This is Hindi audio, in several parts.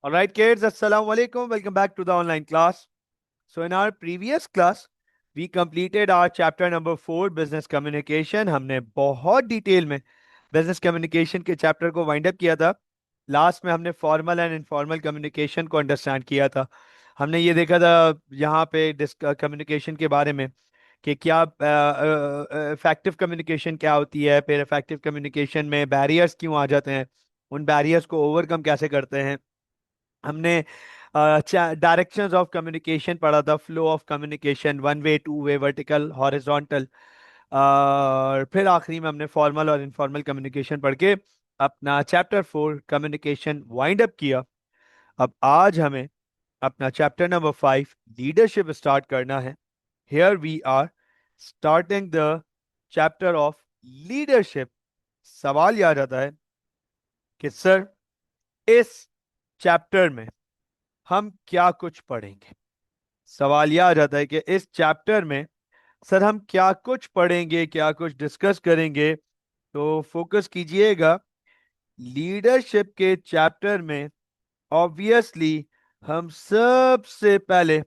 All right, kids, Assalamu alaikum. Welcome back to the online class. So, in our previous class, we completed our chapter number 4, business communication. हमने बहुत डिटेल में बिजनेस कम्युनिकेशन के चैप्टर को वाइंड अप किया था. लास्ट में हमने फॉर्मल एंड इनफॉर्मल कम्युनिकेशन को अंडरस्टैंड किया था. हमने ये देखा था यहाँ पे कम्युनिकेशन के बारे में कि क्या इफेक्टिव कम्युनिकेशन क्या होती है, फिर इफेक्टिव कम्युनिकेशन में बैरियर्स क्यों आ जाते हैं, उन बैरियर्स को ओवरकम कैसे करते हैं. हमने डायरेक्शंस ऑफ कम्युनिकेशन पढ़ा था, flow of communication, one way, two way, vertical, horizontal. और फिर आखिरी में हमने फॉर्मल और इनफॉर्मल कम्युनिकेशन पढ़ के अपना चैप्टर 4 कम्युनिकेशन वाइंड अप किया. अब आज हमें अपना चैप्टर नंबर 5 लीडरशिप स्टार्ट करना है. Here we are starting the chapter of leadership. सवाल यह आ जाता है कि सर, इस चैप्टर में हम क्या कुछ पढ़ेंगे. सवाल यह आ जाता है कि इस चैप्टर में सर हम क्या कुछ पढ़ेंगे, क्या कुछ डिस्कस करेंगे. तो फोकस कीजिएगा. लीडरशिप के चैप्टर में ऑब्वियसली हम सबसे पहले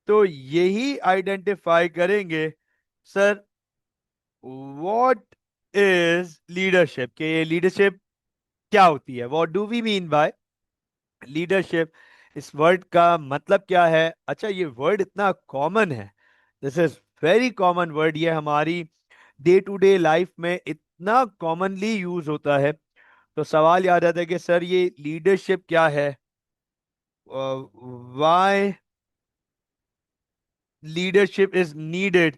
तो यही आइडेंटिफाई करेंगे सर, व्हाट इज लीडरशिप, के ये लीडरशिप क्या होती है. What do we mean by leadership. इस वर्ड का मतलब क्या है. अच्छा, ये वर्ड इतना कॉमन है, this is very common word. ये हमारी डे टू डे लाइफ में इतना कॉमनली यूज होता है. तो सवाल याद आता है कि सर ये लीडरशिप क्या है, why leadership is needed.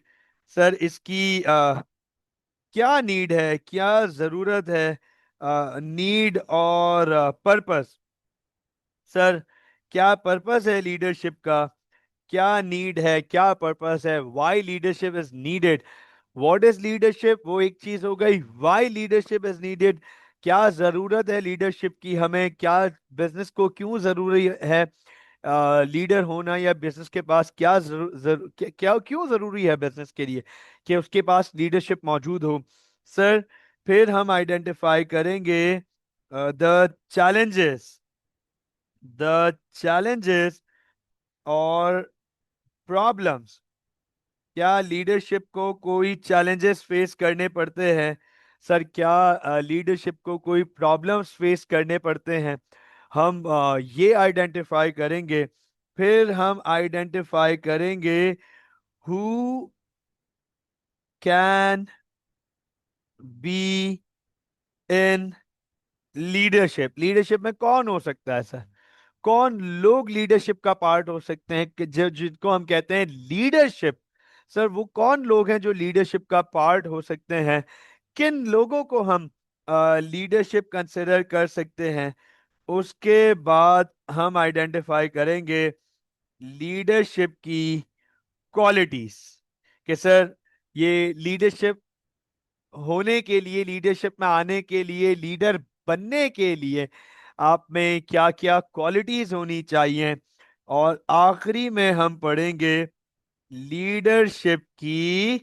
Sir इसकी क्या नीड है, क्या जरूरत है. नीड और पर्पस. सर क्या पर्पस है लीडरशिप का, क्या नीड है, क्या पर्पस है. Why leadership is needed. What is leadership, वो एक चीज हो गई. वाई लीडरशिप इज नीडेड, क्या जरूरत है लीडरशिप की हमें, क्या बिजनेस को क्यों जरूरी है लीडर होना, या बिजनेस के पास क्या क्या क्यों जरूरी है बिजनेस के लिए कि उसके पास लीडरशिप मौजूद हो. सर फिर हम आइडेंटिफाई करेंगे द चैलेंजेस और प्रॉब्लम्स. क्या लीडरशिप को कोई चैलेंजेस फेस करने पड़ते हैं. सर क्या लीडरशिप को कोई प्रॉब्लम्स फेस करने पड़ते हैं. हम ये आइडेंटिफाई करेंगे. फिर हम आइडेंटिफाई करेंगे who can be in leadership. Leadership में कौन हो सकता है सर, कौन लोग लीडरशिप का पार्ट हो सकते हैं कि जो जिनको हम कहते हैं लीडरशिप. सर वो कौन लोग हैं जो लीडरशिप का पार्ट हो सकते हैं, किन लोगों को हम लीडरशिप कंसिडर कर सकते हैं. उसके बाद हम आइडेंटिफाई करेंगे लीडरशिप की क्वालिटीज कि सर ये लीडरशिप होने के लिए, लीडरशिप में आने के लिए, लीडर बनने के लिए आप में क्या क्या क्वालिटीज होनी चाहिए. और आखिरी में हम पढ़ेंगे लीडरशिप की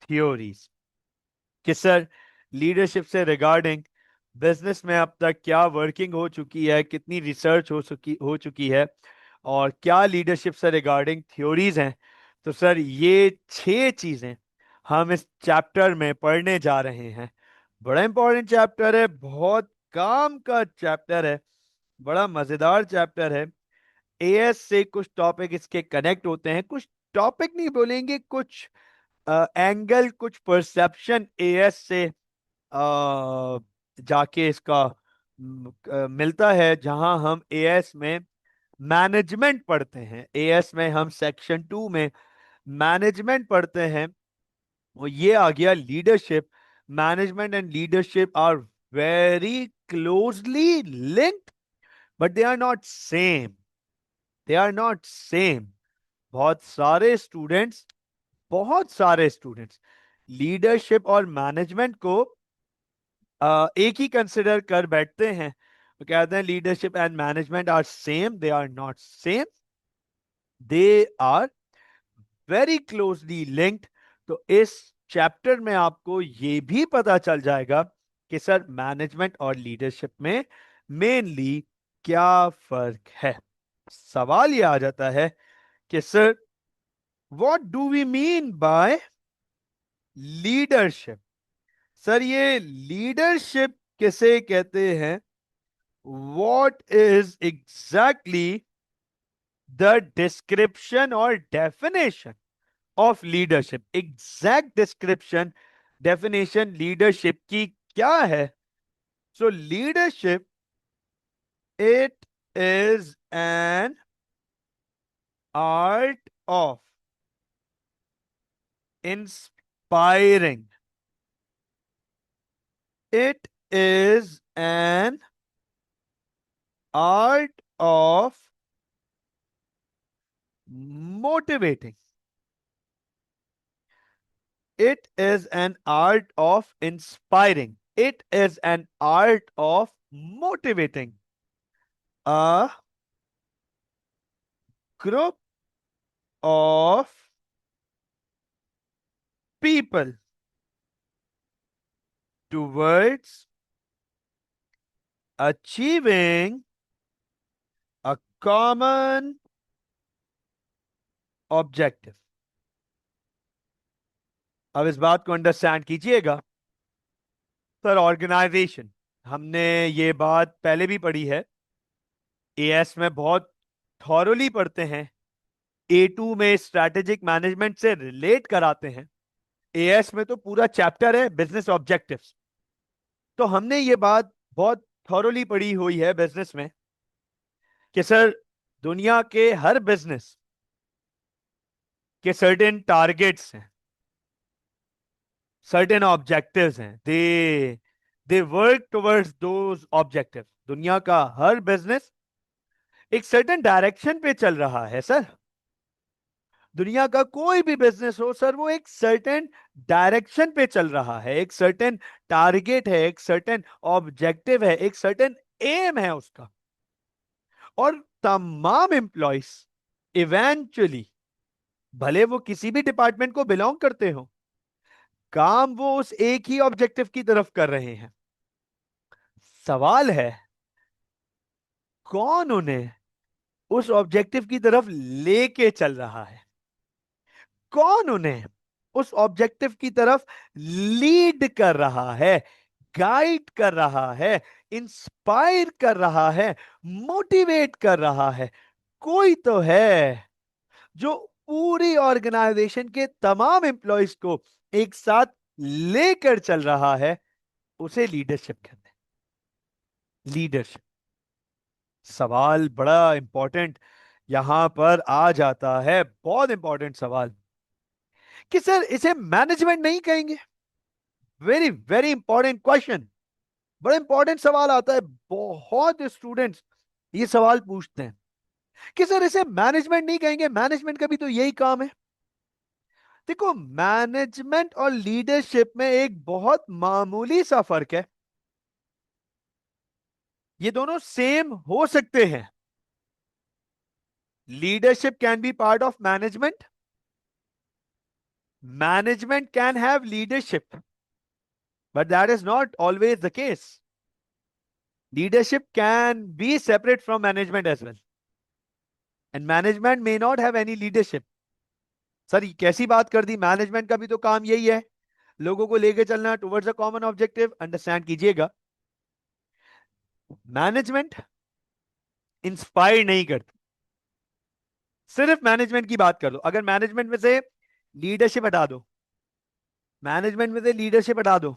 थ्योरीज कि सर लीडरशिप से रिगार्डिंग बिजनेस में अब तक क्या वर्किंग हो चुकी है, कितनी रिसर्च हो चुकी है, और क्या लीडरशिप से रिगार्डिंग थ्योरीज हैं. तो सर ये 6 चीजें हम इस चैप्टर में पढ़ने जा रहे हैं. बड़ा इंपॉर्टेंट चैप्टर है, बहुत काम का चैप्टर है, बड़ा मजेदार चैप्टर है. एएस से कुछ टॉपिक इसके कनेक्ट होते हैं, कुछ टॉपिक नहीं बोलेंगे, कुछ एंगल, कुछ परसेप्शन एएस से जाके इसका मिलता है. जहां हम एएस में मैनेजमेंट पढ़ते हैं, एएस में हम सेक्शन 2 में मैनेजमेंट पढ़ते हैं. और ये आ गया leadership. Management and leadership are very closely linked, but they are not same. They are not same. बहुत सारे स्टूडेंट्स, बहुत सारे स्टूडेंट्स लीडरशिप और मैनेजमेंट को एक ही कंसिडर कर बैठते हैं. तो कहते हैं leadership and management are same. They are not same, they are very closely linked. तो इस चैप्टर में आपको ये भी पता चल जाएगा कि सर मैनेजमेंट और लीडरशिप में मेनली क्या फर्क है? सवाल ये आ जाता है कि sir, what do we mean by leadership? Sir, ये लीडरशिप किसे कहते हैं? What is exactly the description और definition of leadership? Exact description, definition leadership की क्या है? So leadership, it is an art of inspiring. It is an art of motivating. It is an art of inspiring. It is an art of motivating a group of people towards achieving a common objective. अब इस बात को अंडरस्टैंड कीजिएगा सर. ऑर्गेनाइजेशन, हमने ये बात पहले भी पढ़ी है. एएस में बहुत थॉरोली पढ़ते हैं. A2 में स्ट्रैटेजिक मैनेजमेंट से रिलेट कराते हैं. एएस में तो पूरा चैप्टर है बिजनेस ऑब्जेक्टिव्स. तो हमने ये बात बहुत थॉरोली पढ़ी हुई है बिजनेस में कि सर, दुनिया के हर बिजनेस के सर्टेन टारगेट्स हैं, सर्टेन ऑब्जेक्टिव्स हैं. They work towards those objective. दुनिया का हर बिजनेस एक सर्टेन डायरेक्शन पे चल रहा है सर. दुनिया का कोई भी बिजनेस हो सर, वो एक सर्टेन डायरेक्शन पे चल रहा है. एक सर्टेन टारगेट है, एक सर्टेन ऑब्जेक्टिव है, एक सर्टेन एम है उसका. और तमाम एम्प्लॉयज इवेंचुअली, भले वो किसी भी डिपार्टमेंट को बिलोंग करते हो, काम वो उस एक ही ऑब्जेक्टिव की तरफ कर रहे हैं. सवाल है, कौन उन्हें उस ऑब्जेक्टिव की तरफ लेके चल रहा है? कौन उन्हें उस ऑब्जेक्टिव की तरफ लीड कर रहा है, गाइड कर रहा है, इंस्पायर कर रहा है, मोटिवेट कर रहा है? कोई तो है जो पूरी ऑर्गेनाइजेशन के तमाम एम्प्लॉयज को एक साथ लेकर चल रहा है. उसे लीडरशिप कहते हैं. लीडरशिप. सवाल बड़ा इंपॉर्टेंट यहां पर आ जाता है, बहुत इंपॉर्टेंट सवाल, कि सर इसे मैनेजमेंट नहीं कहेंगे? Very very important question. बड़ा इंपॉर्टेंट सवाल आता है. बहुत स्टूडेंट्स ये सवाल पूछते हैं कि सर इसे मैनेजमेंट नहीं कहेंगे, मैनेजमेंट का भी तो यही काम है. देखो, मैनेजमेंट और लीडरशिप में एक बहुत मामूली सा फर्क है. ये दोनों सेम हो सकते हैं. Leadership can be part of management. Management can have leadership, but that is not always the case. Leadership can be separate from management as well, and management may not have any leadership. Sir, ये कैसी बात कर दी? मैनेजमेंट का भी तो काम यही है, लोगों को लेके चलना towards a common objective. Understand कीजिएगा, मैनेजमेंट इंस्पायर नहीं करती. सिर्फ मैनेजमेंट की बात कर दो. अगर मैनेजमेंट में से लीडरशिप हटा दो, मैनेजमेंट में से लीडरशिप हटा दो,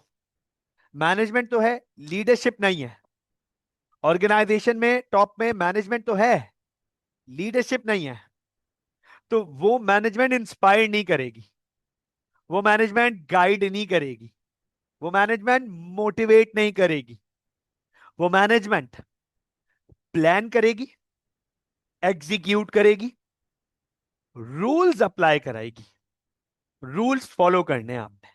मैनेजमेंट तो है, लीडरशिप नहीं है. ऑर्गेनाइजेशन में टॉप में मैनेजमेंट तो है, लीडरशिप नहीं है, तो वो मैनेजमेंट इंस्पायर नहीं करेगी, वो मैनेजमेंट गाइड नहीं करेगी, वो मैनेजमेंट मोटिवेट नहीं करेगी. वो मैनेजमेंट प्लान करेगी, एग्जीक्यूट करेगी, रूल्स अप्लाई कराएगी. रूल्स फॉलो करने आपने.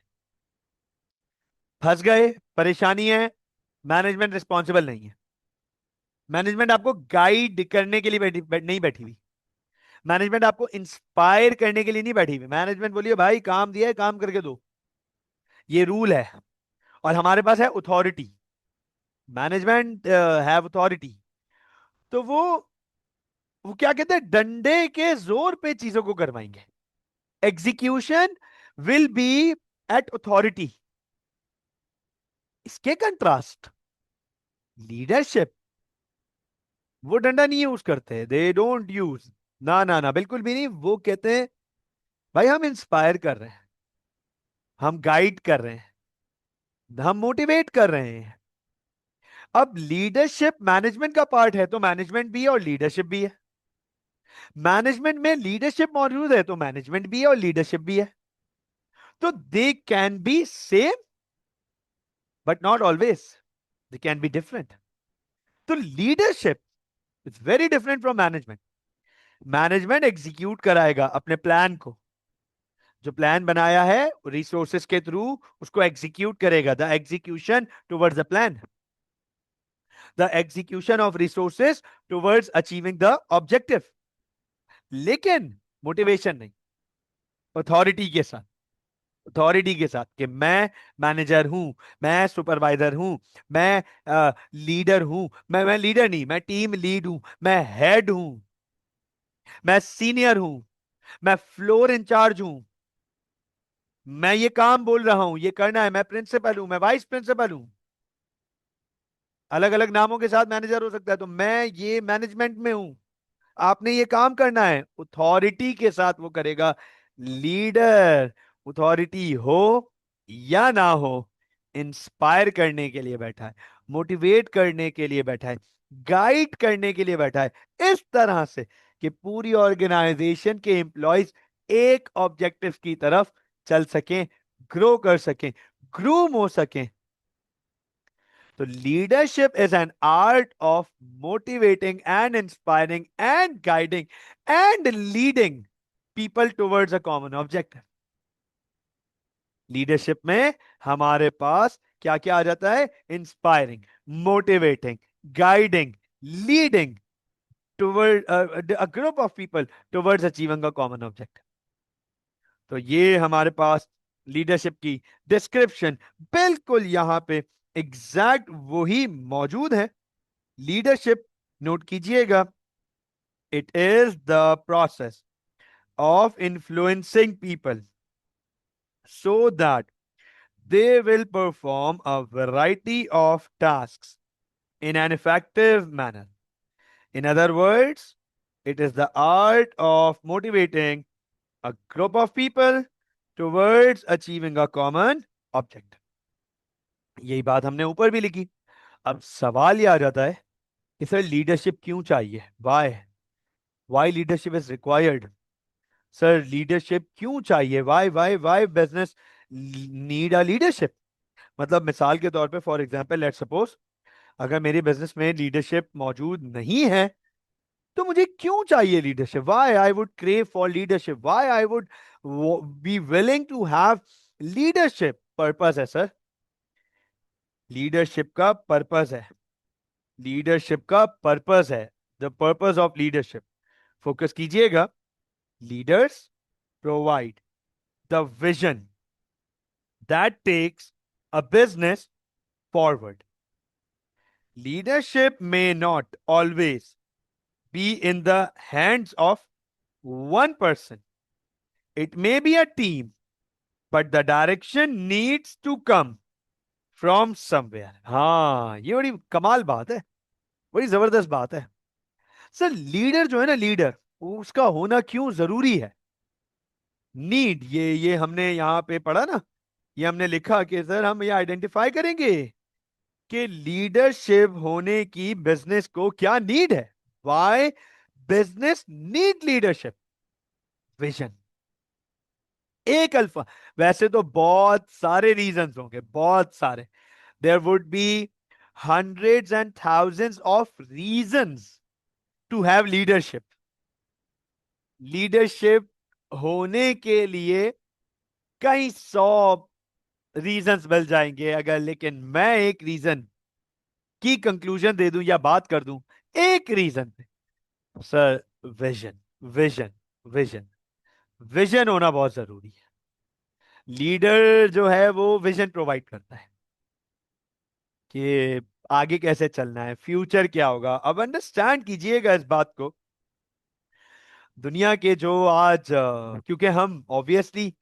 फंस गए, परेशानी है, मैनेजमेंट रिस्पॉन्सिबल नहीं है. मैनेजमेंट आपको गाइड करने के लिए नहीं बैठी हुई. मैनेजमेंट आपको इंस्पायर करने के लिए नहीं बैठी हुई. मैनेजमेंट बोलिए भाई काम दिया है, काम करके दो, ये रूल है. और हमारे पास है अथॉरिटी. Management have authority. तो वो क्या कहते हैं, डंडे के जोर पे चीजों को करवाएंगे। Execution will be at authority. इसके कंट्रास्ट लीडरशिप, वो डंडा नहीं यूज करते, दे डोंट यूज, ना ना ना, बिल्कुल भी नहीं। वो कहते हैं भाई हम इंस्पायर कर रहे हैं, हम गाइड कर रहे हैं, हम मोटिवेट कर रहे हैं। अब लीडरशिप मैनेजमेंट का पार्ट है, तो मैनेजमेंट भी है और लीडरशिप भी है। मैनेजमेंट में लीडरशिप मौजूद है, तो मैनेजमेंट भी है और लीडरशिप भी है। तो they can be same but not always, they can be different. तो leadership is very different from management. Management execute कराएगा अपने प्लान को, जो प्लान बनाया है रिसोर्सेस के थ्रू उसको एग्जीक्यूट करेगा, the execution towards the plan, the execution of resources towards achieving the objective. लेकिन मोटिवेशन नहीं, अथॉरिटी के साथ, अथॉरिटी के साथ कि मैं मैनेजर हूं, मैं सुपरवाइजर हूं, मैं लीडर हूं, मैं लीडर नहीं, मैं टीम लीड हूं, मैं हेड हूं, मैं सीनियर हूं, मैं फ्लोर इंचार्ज हूं, मैं ये काम बोल रहा हूं, ये करना है, मैं प्रिंसिपल हूं, मैं वाइस प्रिंसिपल हूं। अलग अलग नामों के साथ मैनेजर हो सकता है, तो मैं ये मैनेजमेंट में हूं, आपने ये काम करना है, अथॉरिटी के साथ वो करेगा। लीडर अथॉरिटी हो या ना हो, इंस्पायर करने के लिए बैठा है, मोटिवेट करने के लिए बैठा है, गाइड करने के लिए बैठा है, इस तरह से कि पूरी ऑर्गेनाइजेशन के एम्प्लॉयज एक ऑब्जेक्टिव की तरफ चल सकें, ग्रो कर सकें, ग्रूम हो सकें। So leadership is an art of motivating and inspiring and guiding and leading people towards a common objective. Leadership में हमारे पास क्या क्या आ जाता है? Inspiring, motivating, guiding, leading toward a group of people towards achieving a common objective. तो ये हमारे पास लीडरशिप की डिस्क्रिप्शन बिल्कुल यहां पे एग्जैक्ट वही मौजूद है। लीडरशिप, नोट कीजिएगा, it is the process of influencing people so that they will perform a variety of tasks in an effective manner. In other words, it is the art of motivating a group of people towards achieving a common object. यही बात हमने ऊपर भी लिखी। अब सवाल ये आ जाता है कि सर लीडरशिप क्यों चाहिए? Why leadership is required? Sir leadership क्यों चाहिए? Why business need a leadership? मतलब मिसाल के तौर पे, फॉर एग्जांपल लेट्स सपोज, अगर मेरे बिजनेस में लीडरशिप मौजूद नहीं है, तो मुझे क्यों चाहिए leadership? Why I would crave for leadership? Why I would be willing to have leadership? Purpose है सर, लीडरशिप का पर्पस है, लीडरशिप का पर्पस है, the purpose of leadership. Focus कीजिएगा, leaders provide the vision that takes a business forward. Leadership may not always be in the hands of one person. It may be a team, but the direction needs to come from somewhere. हाँ, ये बड़ी कमाल बात है, बड़ी जबरदस्त बात है। सर लीडर जो है ना, लीडर, उसका होना क्यों जरूरी है? नीड, ये हमने यहाँ पे पढ़ा ना, ये हमने लिखा कि सर हम ये आइडेंटिफाई करेंगे कि लीडरशिप होने की बिजनेस को क्या नीड है। Why business need leadership? Vision, एक अल्फा। वैसे तो बहुत सारे रीजंस होंगे, बहुत सारे, there would be hundreds and thousands of reasons to have leadership. Leadership होने के लिए कई सौ रीजंस मिल जाएंगे अगर, लेकिन मैं एक रीजन की कंक्लूजन दे दूं या बात कर दूं, एक रीजन पे, sir vision, vision, vision, vision होना बहुत जरूरी है। लीडर जो है वो विजन प्रोवाइड करता है कि आगे कैसे चलना है, फ्यूचर क्या होगा। अब अंडरस्टैंड कीजिएगा इस बात को। दुनिया के जो आज क्योंकि हम ऑब्वियसली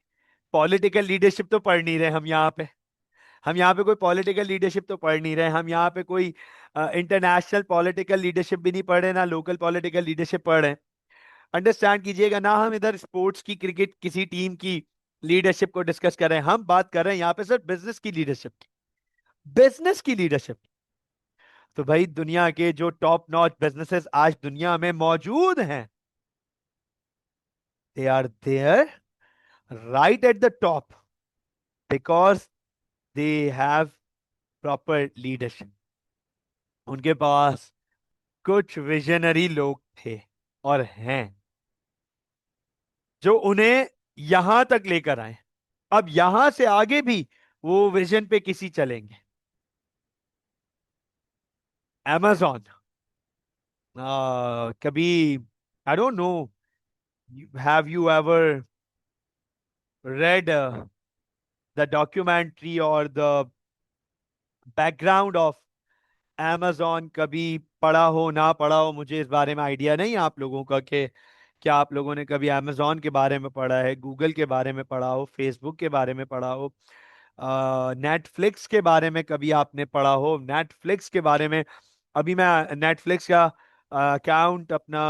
पॉलिटिकल लीडरशिप तो पढ़ नहीं रहे हम यहाँ पे कोई पॉलिटिकल लीडरशिप तो पढ़ नहीं रहे, हम यहाँ पे कोई इंटरनेशनल पॉलिटिकल लीडरशिप भी नहीं पढ़ रहे, ना लोकल पॉलिटिकल लीडरशिप पढ़ रहे हैं। अंडरस्टैंड कीजिएगा ना, हम इधर स्पोर्ट्स की, क्रिकेट किसी टीम की लीडरशिप को डिस्कस कर रहे हैं, हम बात कर रहे हैं यहाँ पे सर बिजनेस की लीडरशिप की, बिजनेस की लीडरशिप। तो भाई दुनिया के जो टॉप नॉच बिजनेसेस आज दुनिया में मौजूद हैं, they are there right at the top because they have proper leadership. उनके पास कुछ विजनरी लोग थे और हैं जो उन्हें यहां तक लेकर आए। अब यहां से आगे भी वो विजन पे किसी चलेंगे। amazon, कभी, I don't know, have you ever read the documentary or the background of amazon? कभी पढ़ा हो ना पढ़ा हो, मुझे इस बारे में आइडिया नहीं आप लोगों का कि क्या आप लोगों ने कभी amazon के बारे में पढ़ा है, गूगल के बारे में पढ़ा हो, फेसबुक के बारे में पढ़ा हो, नेटफ्लिक्स के बारे में कभी आपने पढ़ा हो। नेटफ्लिक्स के बारे में अभी मैं नेटफ्लिक्स का अकाउंट अपना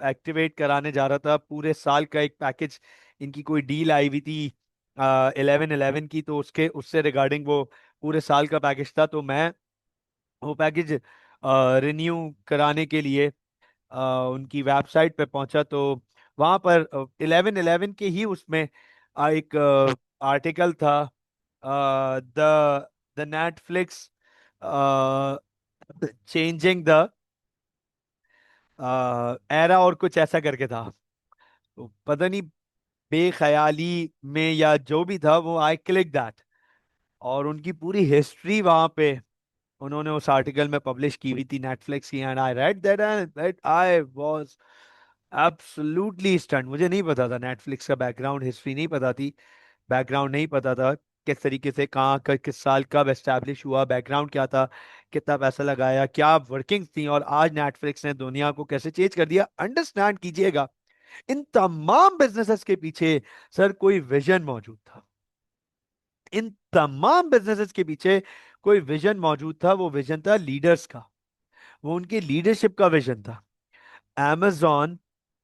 एक्टिवेट कराने जा रहा था, पूरे साल का एक पैकेज, इनकी कोई डील आई हुई थी 11/11 की, तो उसके उससे रिगार्डिंग वो पूरे साल का पैकेज था। तो मैं वो पैकेज रिन्यू कराने के लिए उनकी वेबसाइट पे पहुंचा, तो वहां पर 11/11 के ही उसमें एक आर्टिकल था, the the Netflix changing the era और कुछ ऐसा करके था। तो पता नहीं बेख्याली में या जो भी था, वो आई क्लिक दैट, और उनकी पूरी हिस्ट्री वहां पे उन्होंने उस आर्टिकल में पब्लिश की हुई थी नेटफ्लिक्स की, and I read that and that I was absolutely stunned. मुझे नहीं पता था नेटफ्लिक्स का बैकग्राउंड, हिस्ट्री नहीं पता थी, बैकग्राउंड नहीं पता था किस तरीके से, कहाँ किस साल कब एस्टैब्लिश हुआ, बैकग्राउंड क्या था, कितना पैसा लगाया, क्या वर्किंग थी, और आज नेटफ्लिक्स ने दुनिया को कैसे चेंज कर दिया। अंडरस्टैंड कीजिएगा, इन तमाम बिजनेसेस के पीछे सर कोई विजन मौजूद था। इन तमाम बिजनेसेस के पीछे कोई विजन मौजूद था, वो विजन था लीडर्स का, वो उनके लीडरशिप का विजन था। amazon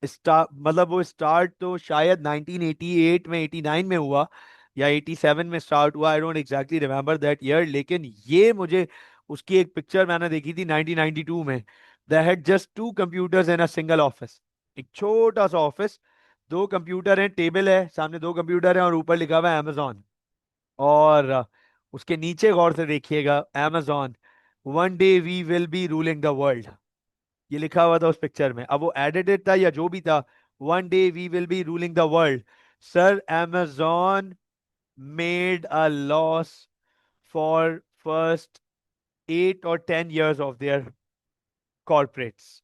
स्टार्ट, मतलब वो स्टार्ट तो शायद 1988 में, 89 में हुआ या 87 में स्टार्ट हुआ, I don't exactly remember that year, लेकिन ये मुझे उसकी एक पिक्चर मैंने देखी थी 1992 में। They had just two computers in a single office, एक छोटा सा ऑफिस, दो कंप्यूटर हैं, टेबल है, सामने दो कंप्यूटर हैं, और ऊपर लिखा हुआ है amazon। और उसके नीचे गौर से देखिएगा, amazon one day we will be ruling the world, ये लिखा हुआ था उस पिक्चर में। अब वो एडिटेड था या जो भी था, one day we will be ruling the world. Sir amazon made a loss for first 8 और 10 years ऑफ देयर कॉर्पोरेट्स।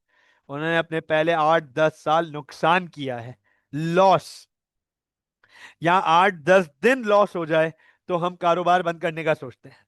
उन्होंने अपने पहले 8-10 साल नुकसान किया है, लॉस। यहाँ 8-10 दिन लॉस हो जाए तो हम कारोबार बंद करने का सोचते हैं,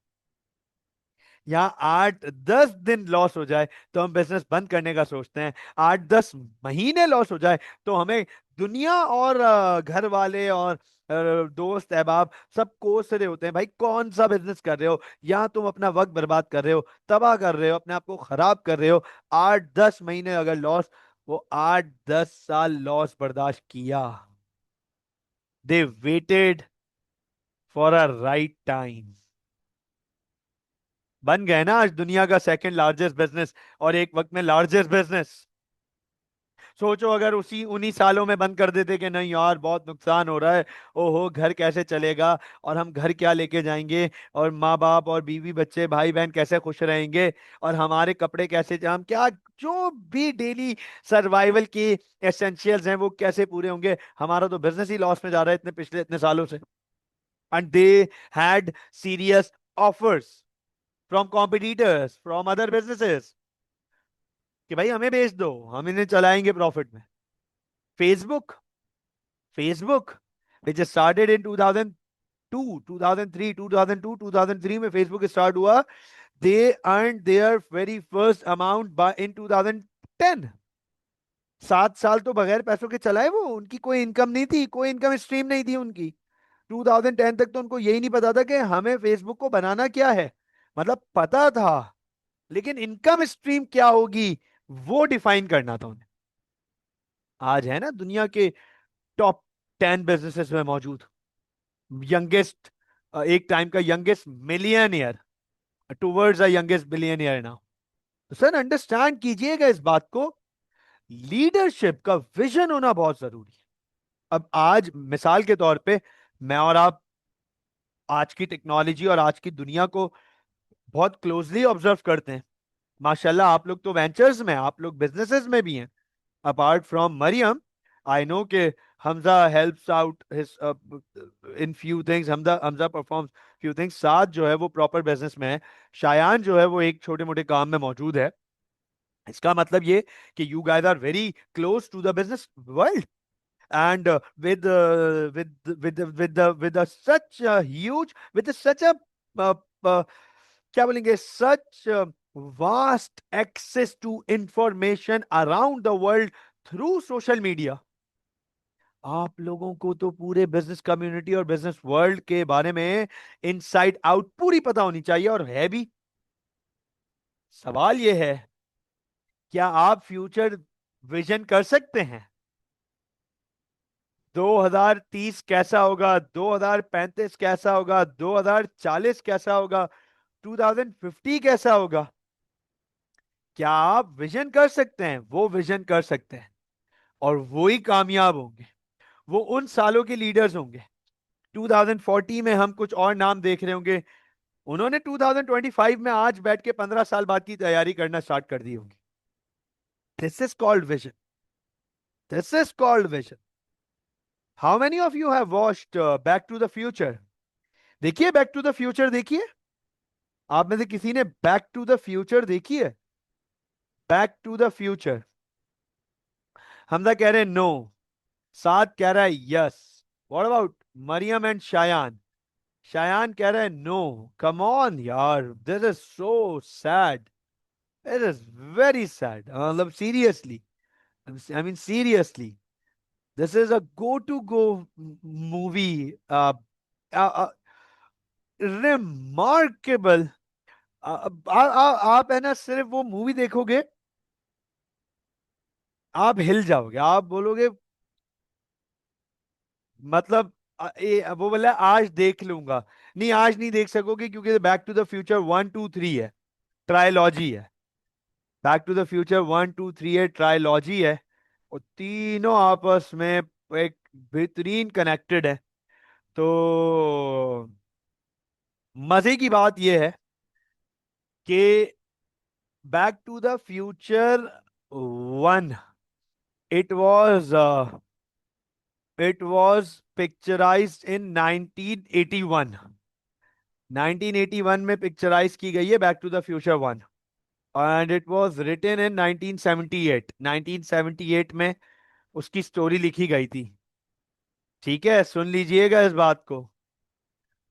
यहाँ 8-10 दिन लॉस हो जाए तो हम बिजनेस बंद करने का सोचते हैं, 8-10 महीने लॉस हो जाए तो हमें दुनिया और घर वाले और दोस्त अहबाब सब कोस रहे होते हैं, भाई कौन सा बिजनेस कर रहे हो, यहाँ तुम अपना वक्त बर्बाद कर रहे हो, तबाह कर रहे हो, अपने आप को खराब कर रहे हो। 8-10 महीने अगर लॉस, वो 8-10 साल लॉस बर्दाश्त किया, they waited for a right time, बन गए ना आज दुनिया का सेकंड लार्जेस्ट बिजनेस और एक वक्त में लार्जेस्ट बिजनेस। सोचो अगर उसी उन्हीं सालों में बंद कर देते कि नहीं यार बहुत नुकसान हो रहा है, ओहो घर कैसे चलेगा, और हम घर क्या लेके जाएंगे, और माँ बाप और बीवी बच्चे भाई बहन कैसे खुश रहेंगे, और हमारे कपड़े कैसे, हम क्या, जो भी डेली सर्वाइवल की एसेंशियल्स हैं वो कैसे पूरे होंगे, हमारा तो बिजनेस ही लॉस में जा रहा है इतने पिछले इतने सालों से। And they had serious offers from competitors, from other businesses, कि भाई हमें बेच दो, हम इन्हें चलाएंगे प्रॉफिट में। Facebook, Facebook which started in 2002, 2003, 2002 2003 में फेसबुक स्टार्ट हुआ। They earned their very first amount by in 2010. 7 साल तो बगैर पैसों के चलाए वो, उनकी कोई इनकम नहीं थी, कोई इनकम स्ट्रीम नहीं थी उनकी। 2010 तक तो उनको यही नहीं पता था कि हमें फेसबुक को बनाना क्या है। मतलब पता था, लेकिन इनकम स्ट्रीम क्या होगी वो डिफाइन करना था उन्हें। आज है ना दुनिया के टॉप 10 बिजनेसेस में मौजूद, यंगेस्ट, एक टाइम का youngest millionaire towards a youngest billionaire now. तो सर अंडरस्टैंड कीजिएगा इस बात को, लीडरशिप का विजन होना बहुत जरूरी है। अब आज मिसाल के तौर पे मैं और आप आज की टेक्नोलॉजी और आज की दुनिया को बहुत क्लोजली ऑब्जर्व करते हैं। माशाल्लाह आप लोग तो वेंचर्स में, आप लोग बिजनेसेस में भी हैं। Apart from Mariam, I know के Hamza helps out his in few things, Hamza Hamza performs few things. साथ जो है वो प्रॉपर बिजनेस में है। शायान जो है वो एक छोटे मोटे काम में मौजूद है। इसका मतलब ये कि you guys are very close to the business world, and with such a huge, with such a uh, uh, क्या बोलेंगे, such vast access to information around the world through social media, आप लोगों को तो पूरे बिजनेस कम्युनिटी और बिजनेस वर्ल्ड के बारे में इनसाइड आउट पूरी पता होनी चाहिए, और है भी। सवाल यह है, क्या आप फ्यूचर विजन कर सकते हैं? 2030 कैसा होगा, 2035 कैसा होगा, 2040 कैसा होगा, 2050 कैसा होगा? क्या आप विजन कर सकते हैं? वो विजन कर सकते हैं, और वो ही कामयाब होंगे, वो उन सालों के लीडर्स होंगे। 2040 में हम कुछ और नाम देख रहे होंगे, उन्होंने 2025 में आज बैठ के 15 साल बाद की तैयारी करना स्टार्ट कर दी होगी। This is called vision, this is called vision. How many of you have watched back to the future? देखिए बैक टू द फ्यूचर, देखिए। आप में से किसी ने बैक टू द फ्यूचर देखी है? Back to the Future. Hamza कह रहे हैं नो, साद कह रहा है yes. What about Mariam and Shayan? Shayan कह रहा है नो। कम ऑन यार, this is so sad, it is very sad. मतलब seriously, I mean seriously, this is a go to go movie, remarkable. आप है ना, सिर्फ वो मूवी देखोगे आप हिल जाओगे, आप बोलोगे, मतलब वो बोला आज देख लूंगा। नहीं, आज नहीं देख सकोगे, क्योंकि बैक टू द फ्यूचर 1 2 3 है, ट्रायलॉजी है। बैक टू द फ्यूचर 1 2 3 है, ट्रायलॉजी है, और तीनों आपस में एक बेहतरीन कनेक्टेड है। तो मजे की बात यह है कि Back to the Future 1, it was it was picturised in 1981। 1981 में पिक्चराइज की गई है Back to the Future 1, and it was written in 1978। 1978 में उसकी स्टोरी लिखी गई थी। ठीक है, सुन लीजिएगा इस बात को।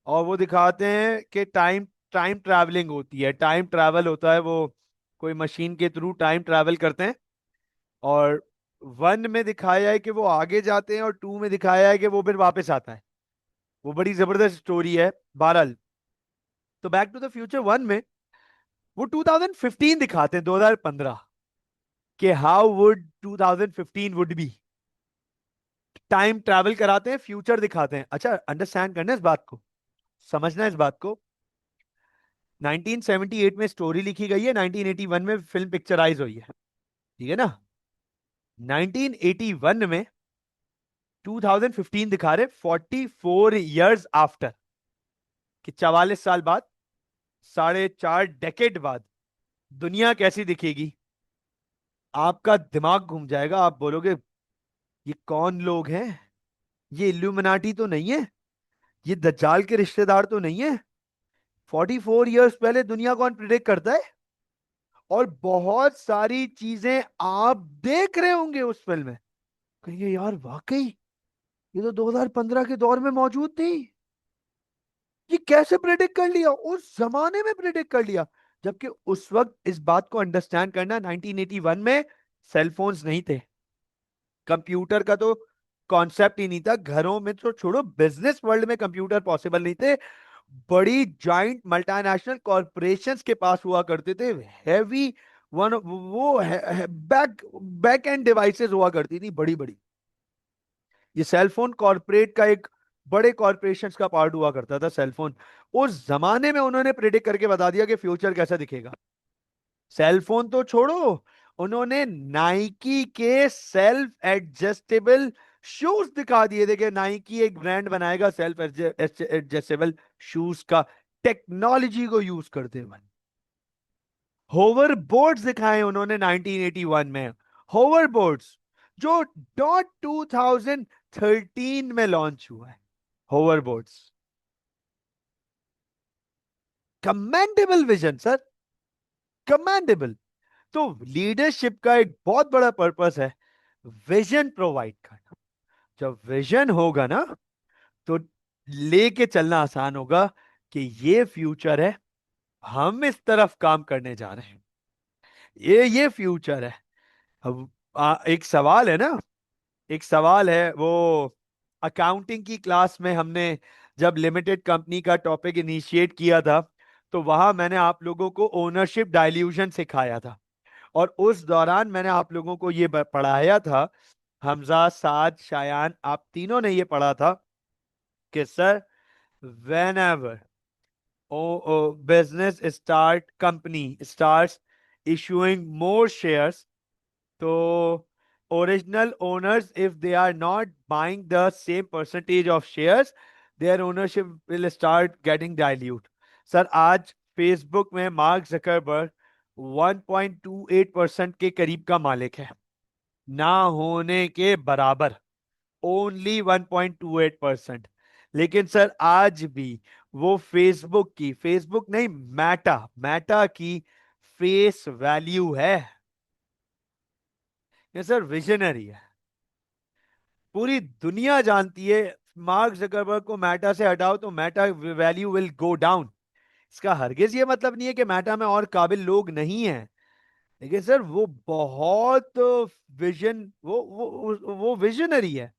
और वो दिखाते हैं कि टाइम टाइम ट्रैवलिंग होती है, टाइम ट्रैवल होता है, वो कोई मशीन के थ्रू टाइम ट्रैवल करते हैं। और 1 में दिखाया है कि वो आगे जाते हैं, और 2 में दिखाया है कि वो फिर वापस आता है। वो बड़ी जबरदस्त स्टोरी है। बहरहाल, तो बैक टू द फ्यूचर 1 में वो 2015 दिखाते हैं, 2015, कि how would 2015 would be. Time travel कराते हैं, फ्यूचर दिखाते हैं। अच्छा, अंडरस्टैंड करना इस बात को, समझना इस बात को। 1978 में स्टोरी लिखी गई है, 1981 में फिल्म पिक्चराइज हुई है, ठीक है ना। 1981 में 2015 दिखा रहे, 44 years आफ्टर, कि 44 साल बाद, 4.5 डेकेड बाद दुनिया कैसी दिखेगी। आपका दिमाग घूम जाएगा, आप बोलोगे ये कौन लोग हैं, ये इल्यूमिनाटी तो नहीं है, ये दज्जाल के रिश्तेदार तो नहीं है। 44 years पहले दुनिया कौन प्रिडिक्ट करता है? और बहुत सारी चीजें आप देख रहे होंगे उस फिल्म में, कहिए यार वाकई ये तो 2015 के दौर में मौजूद थी, ये कैसे प्रिडिक्ट कर लिया, उस जमाने में प्रिडिक्ट कर लिया। जबकि उस वक्त इस बात को अंडरस्टैंड करना, 1981 में सेल फोन्स नहीं थे, कंप्यूटर का तो कॉन्सेप्ट ही नहीं था, घरों में तो छोड़ो, बिजनेस वर्ल्ड में कंप्यूटर पॉसिबल नहीं थे। बड़ी जॉइंट मल्टीनेशनल कॉरपोरेशंस के पास हुआ करते थे हैवी वन, वो बैक बैक एंड डिवाइसेस हुआ करती थी बड़ी बड़ी। ये सेलफोन कॉरपोरेट का एक बड़े कॉरपोरेशंस का पार्ट हुआ करता था सेलफोन। उस जमाने में उन्होंने प्रेडिक्ट करके बता दिया कि फ्यूचर कैसा दिखेगा। सेलफोन तो छोड़ो, उन्होंने नाइकी के सेल्फ एडजस्टेबल शूज दिखा दिए थे कि नाइकी एक ब्रांड बनाएगा सेल्फ एडजस्टेबल शूज का, टेक्नोलॉजी को यूज करते हुए। होवर बोर्ड्स दिखाए उन्होंने 1981 में, होवर बोर्ड्स जो डॉट 2013 में लॉन्च हुआ है। Hoverboards, commendable vision sir, commendable. तो लीडरशिप का एक बहुत बड़ा पर्पस है विजन प्रोवाइड करना। जब विजन होगा ना, तो लेके चलना आसान होगा कि ये फ्यूचर है, हम इस तरफ काम करने जा रहे हैं, ये फ्यूचर है। अब एक सवाल है ना, एक सवाल है वो, अकाउंटिंग की क्लास में हमने जब लिमिटेड कंपनी का टॉपिक इनिशिएट किया था, तो वहां मैंने आप लोगों को ओनरशिप डाइल्यूशन सिखाया था। और उस दौरान मैंने आप लोगों को ये पढ़ाया था, हमजा, साद, शायान, आप तीनों ने ये पढ़ा था कि sir, when ever business start company starts issuing more shares, तो original owners, if they are not buying the same percentage of shares, their ownership will start getting dilute. Sir, आज फेसबुक में मार्क जकरबर्ग 1.28% के करीब का मालिक है, ना होने के बराबर, ओनली 1.28%। लेकिन सर आज भी वो फेसबुक की, फेसबुक नहीं, मैटा, मैटा की फेस वैल्यू है। ये सर विजनरी है, पूरी दुनिया जानती है। मार्क जकरबर्ग को मैटा से हटाओ तो मैटा वैल्यू विल गो डाउन। इसका हरगिज ये मतलब नहीं है कि मैटा में और काबिल लोग नहीं हैं, लेकिन सर वो बहुत विजन, वो विजनरी है,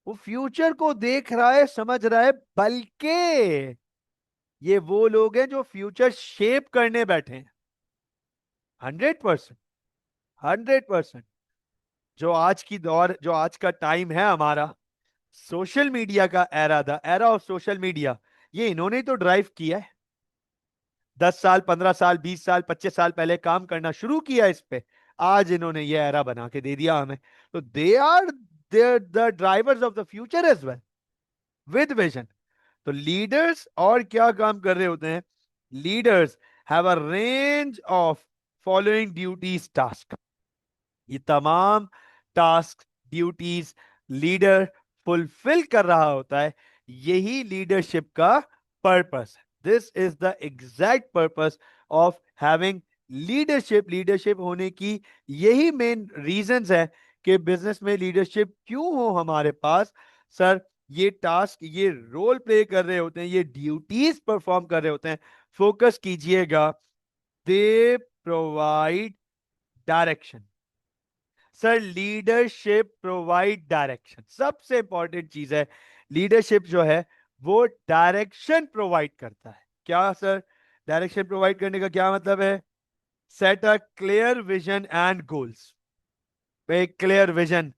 वो फ्यूचर को देख रहा है, समझ रहा है। बल्कि ये वो लोग हैं जो फ्यूचर शेप करने बैठे हैं। 100%, 100%। जो आज की दौर, जो आज का टाइम है हमारा, सोशल मीडिया का एरा, था एरा ऑफ सोशल मीडिया, ये इन्होंने ही तो ड्राइव किया है। 10 साल, 15 साल, 20 साल, 25 साल पहले काम करना शुरू किया इस पे, आज इन्होंने ये एरा बना के दे दिया हमें। तो they are there the drivers of the future as well, with vision. तो लीडर्स और क्या काम कर रहे होते हैं? Leaders have a range of following duties task. ये तमाम टास्क, ड्यूटीज लीडर फुलफिल कर रहा होता है। यही लीडरशिप का पर्पस है। This is the exact purpose of having leadership. Leadership होने की यही मेन रीजंस है कि बिजनेस में लीडरशिप क्यों हो हमारे पास। सर, ये टास्क, ये रोल प्ले कर रहे होते हैं, ये ड्यूटीज परफॉर्म कर रहे होते हैं। फोकस कीजिएगा, they provide direction. Sir, leadership provide direction, सबसे इंपॉर्टेंट चीज है। लीडरशिप जो है वो डायरेक्शन प्रोवाइड करता है। क्या सर, डायरेक्शन प्रोवाइड करने का क्या मतलब है? Set a clear vision and goals, एक क्लियर विजन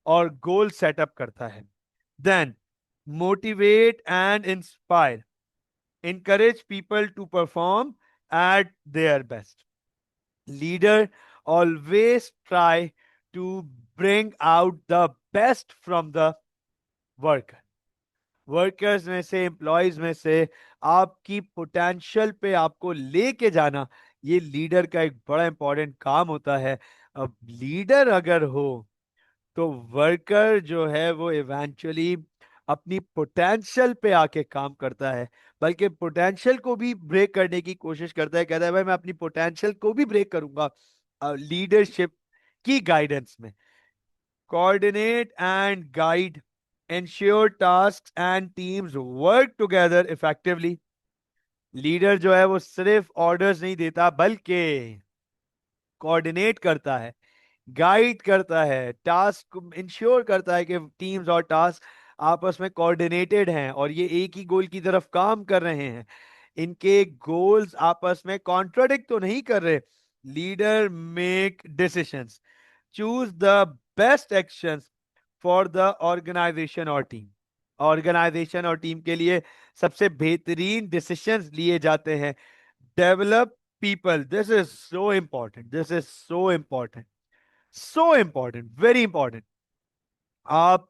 और गोल सेटअप करता है। Then motivate and inspire, encourage people to perform at their best. Leader always try to bring out the best from the worker. Workers में से, एम्प्लॉयज में से आपकी पोटेंशियल पे आपको लेके जाना, ये लीडर का एक बड़ा इंपॉर्टेंट काम होता है। अब लीडर अगर हो तो वर्कर जो है वो इवेंचुअली अपनी पोटेंशियल पे आके काम करता है, बल्कि पोटेंशियल को भी ब्रेक करने की कोशिश करता है। कहता है भाई मैं अपनी पोटेंशियल को भी ब्रेक करूंगा लीडरशिप की गाइडेंस में। Coordinate and guide, ensure tasks and teams work together effectively. Leader जो है वो सिर्फ ऑर्डर्स नहीं देता बल्कि कोऑर्डिनेट करता है, गाइड करता है, टास्क इंश्योर करता है कि टीम्स और टास्क आपस में कोऑर्डिनेटेड हैं और ये एक ही गोल की तरफ काम कर रहे हैं। इनके गोल्स आपस में कॉन्ट्राडिक्ट तो नहीं कर रहे। Leader make decisions, choose the best actions for the organisation और टीम। ऑर्गेनाइजेशन और टीम के लिए सबसे बेहतरीन डिसीशंस लिए जाते हैं। Develop people, this is so important, this is so important, so important, very important. आप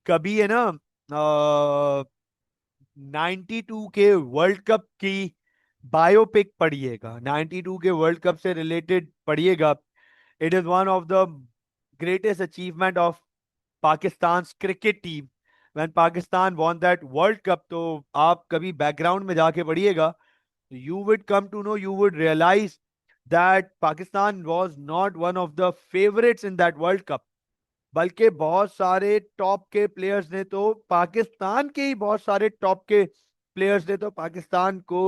कभी है ना 92 के वर्ल्ड कप की बायोपिक पढ़िएगा, 92 के वर्ल्ड कप से रिलेटेड पढ़िएगा। It is one of the greatest achievement of Pakistan cricket team when Pakistan von that world cup. तो आप कभी बैकग्राउंड में जाके पढ़िएगा, you would come to know, you would realize that Pakistan was not one of the favorites in that World Cup। बल्कि बहुत सारे टॉप के प्लेयर्स ने तो पाकिस्तान के ही बहुत सारे टॉप के प्लेयर्स ने तो पाकिस्तान को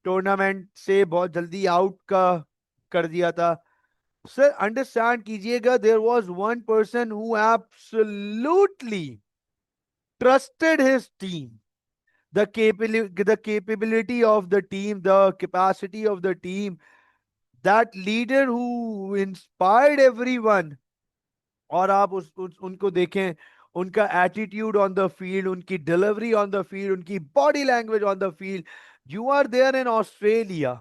टूर्नामेंट से बहुत जल्दी आउट का कर दिया था। सर अंडरस्टैंड कीजिएगा, there was one person who absolutely trusted his team, the capability of the team, the capacity of the team, that leader who inspired everyone। और आप उनको देखें, उनका एटीट्यूड ऑन द फील्ड, उनकी डिलीवरी ऑन द फील्ड, उनकी body language on the field. You are there in Australia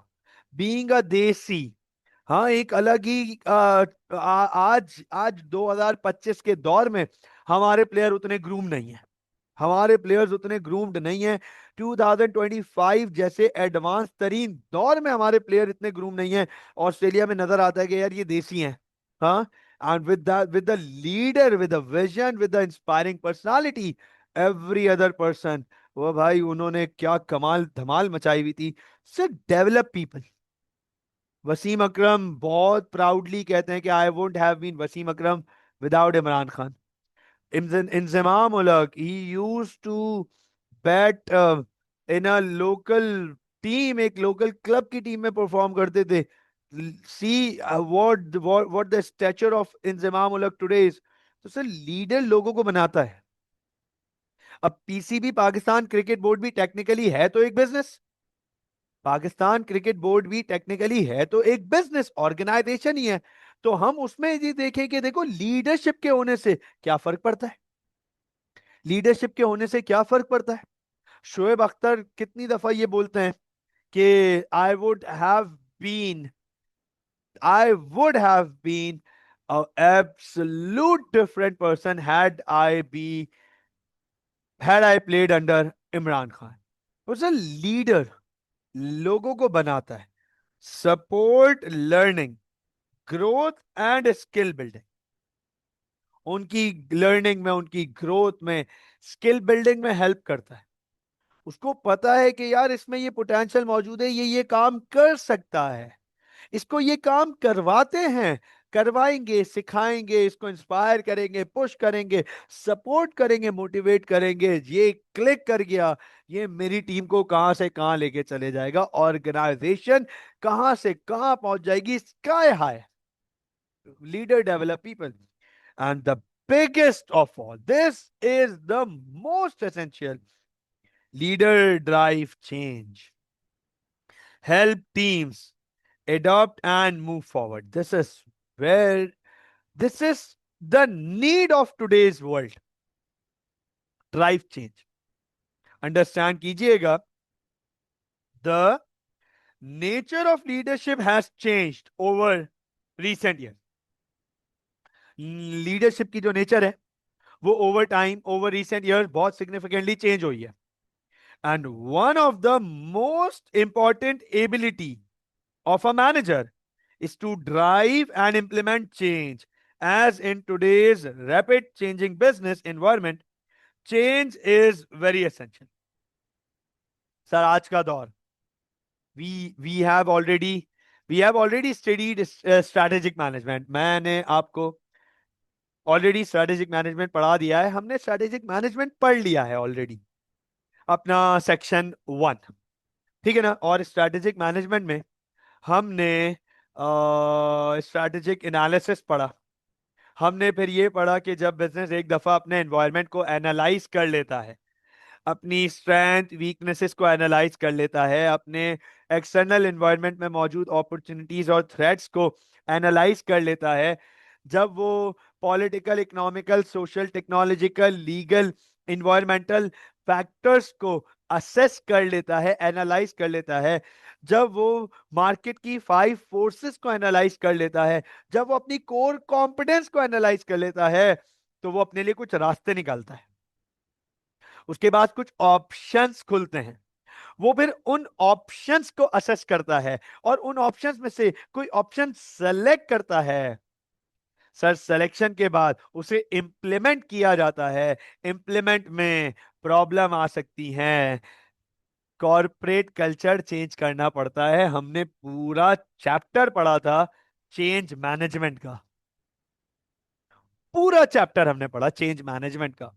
being a desi. हाँ, एक अलग ही आज आज 2025 के दौर में हमारे प्लेयर उतने ग्रूम नहीं है, हमारे प्लेयर्स उतने ग्रूम्ड नहीं है। 2025 जैसे एडवांस तरीन दौर में हमारे प्लेयर इतने ग्रूम नहीं है। ऑस्ट्रेलिया में नजर आता है कि यार ये देसी हैं। हाँ, and with the leader, with the vision, with the inspiring personality, every other person, वो भाई उन्होंने क्या कमाल धमाल मचाई हुई थी। So develop people. Wasim Akram बहुत प्राउडली कहते हैं कि I would have been Wasim Akram without Imran Khan. Inzamam ul-Haq, he used to bat in a local team, एक लोकल क्लब की टीम में परफॉर्म करते थे। See what the stature of Inzamam ul-Haq today is. तो सर लीडर लोगों को बनाता है। अब पीसीबी पाकिस्तान क्रिकेट बोर्ड भी टेक्निकली है तो एक बिजनेस, पाकिस्तान क्रिकेट बोर्ड भी टेक्निकली है तो एक बिजनेस ऑर्गेनाइजेशन ही है। तो हम उसमें ये देखें कि देखो लीडरशिप के होने से क्या फर्क पड़ता है, लीडरशिप के होने से क्या फर्क पड़ता है। शोएब अख्तर कितनी दफा ये बोलते हैं कि been I would have been absolute different person had I played under Imran Khan. उस लीडर लोगों को बनाता है, support learning, growth and skill building. उनकी लर्निंग में, उनकी ग्रोथ में, स्किल बिल्डिंग में हेल्प करता है। उसको पता है कि यार इसमें ये पोटेंशियल मौजूद है, ये काम कर सकता है, इसको ये काम करवाते हैं, करवाएंगे, सिखाएंगे, इसको इंस्पायर करेंगे, पुश करेंगे, सपोर्ट करेंगे, मोटिवेट करेंगे। ये क्लिक कर गया, ये मेरी टीम को कहां से कहां लेके चले जाएगा, ऑर्गेनाइजेशन कहां से कहां पहुंच जाएगी, sky high. Leader develop people, and the biggest of all, this is the most essential, leader drive change, help teams adopt and move forward. Where this is the need of today's world, drive change। Understand कीजिएगा, the nature of leadership has changed over recent year. Leadership की जो नेचर है वो over time, over recent year बहुत सिग्निफिकेंटली चेंज हुई है। And one of the most important ability of a manager is to drive and implement change. As in today's rapid changing business environment, change is very essential। Sir आज का दौर, we have already studied strategic management। मैंने आपको ऑलरेडी स्ट्रेटेजिक मैनेजमेंट पढ़ा दिया है, हमने स्ट्रेटेजिक मैनेजमेंट पढ़ लिया है ऑलरेडी, अपना सेक्शन 1। ठीक है ना। और स्ट्रैटेजिक मैनेजमेंट में हमने स्ट्रैटेजिक एनालिसिस पढ़ा। हमने फिर ये पढ़ा कि जब बिजनेस एक दफा अपने एनवायरनमेंट को एनालाइज कर लेता है, अपनी स्ट्रेंथ वीकनेसेस को एनालाइज कर लेता है, अपने एक्सटर्नल एनवायरनमेंट में मौजूद अपॉर्चुनिटीज और थ्रेट्स को एनालाइज कर लेता है, जब वो political, economical, social, technological, legal, environmental factors को असेस कर लेता है, एनालाइज कर लेता है, जब वो मार्केट की 5 फोर्सेस को एनालाइज कर लेता है, जब वो अपनी कोर कॉम्पिटेंस को एनालाइज कर लेता है, तो वो अपने लिए कुछ रास्ते निकालता है। उसके बाद कुछ ऑप्शंस खुलते हैं। वो फिर उन ऑप्शंस को असेस करता है और उन ऑप्शंस में से कोई ऑप्शन सेलेक्ट करता है। सर, सिलेक्शन के बाद उसे इंप्लीमेंट किया जाता है। इंप्लीमेंट में प्रॉब्लम आ सकती है, कॉरपोरेट कल्चर चेंज करना पड़ता है। हमने पूरा चैप्टर पढ़ा था चेंज मैनेजमेंट का। पूरा चैप्टर हमने पढ़ा चेंज मैनेजमेंट का,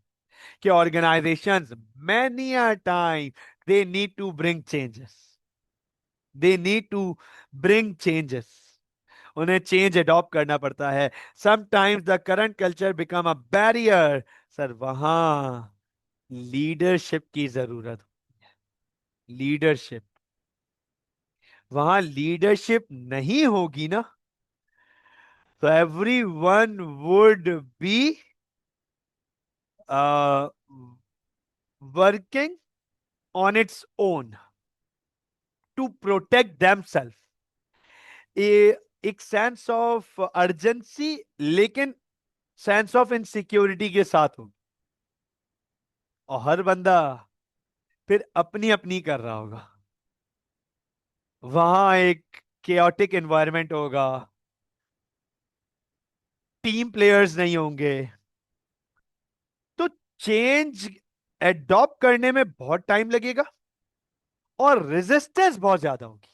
कि organisations many a time they need to bring changes, they need to bring changes. उन्हें चेंज अडॉप्ट करना पड़ता है। Sometimes the current culture become a barrier. Sir, वहां लीडरशिप की जरूरत, लीडरशिप, वहां लीडरशिप नहीं होगी ना, तो every one would be working on its own to protect themself. एक सेंस ऑफ अर्जेंसी, लेकिन सेंस ऑफ इनसिक्योरिटी के साथ होगी। और हर बंदा फिर अपनी अपनी कर रहा होगा। वहां एक केओटिक एनवायरनमेंट होगा, टीम प्लेयर्स नहीं होंगे, तो चेंज एडॉप्ट करने में बहुत टाइम लगेगा और रेजिस्टेंस बहुत ज्यादा होगी।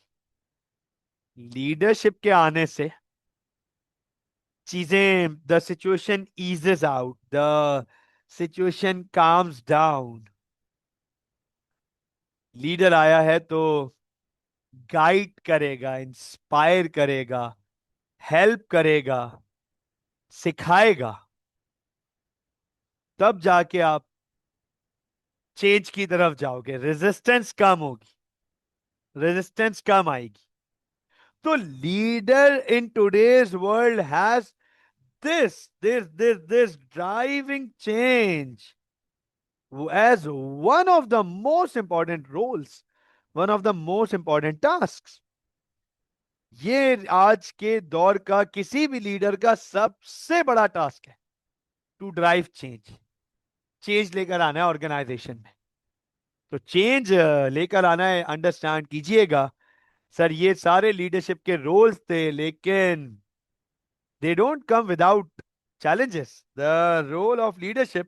लीडरशिप के आने से चीजें, the situation eases out, the situation calms down. Leader आया है तो गाइड करेगा, इंस्पायर करेगा, हेल्प करेगा, सिखाएगा, तब जाके आप चेंज की तरफ जाओगे, रेजिस्टेंस कम होगी, रेजिस्टेंस कम आएगी। तो leader in today's world has this driving change as one of the most important roles, one of the most important tasks. ये आज के दौर का किसी भी लीडर का सबसे बड़ा टास्क है, टू ड्राइव चेंज। चेंज लेकर आना है ऑर्गेनाइजेशन में। तो चेंज लेकर आना है, अंडरस्टैंड कीजिएगा। सर, ये सारे लीडरशिप के रोल्स थे, लेकिन they don't come without challenges. The role of leadership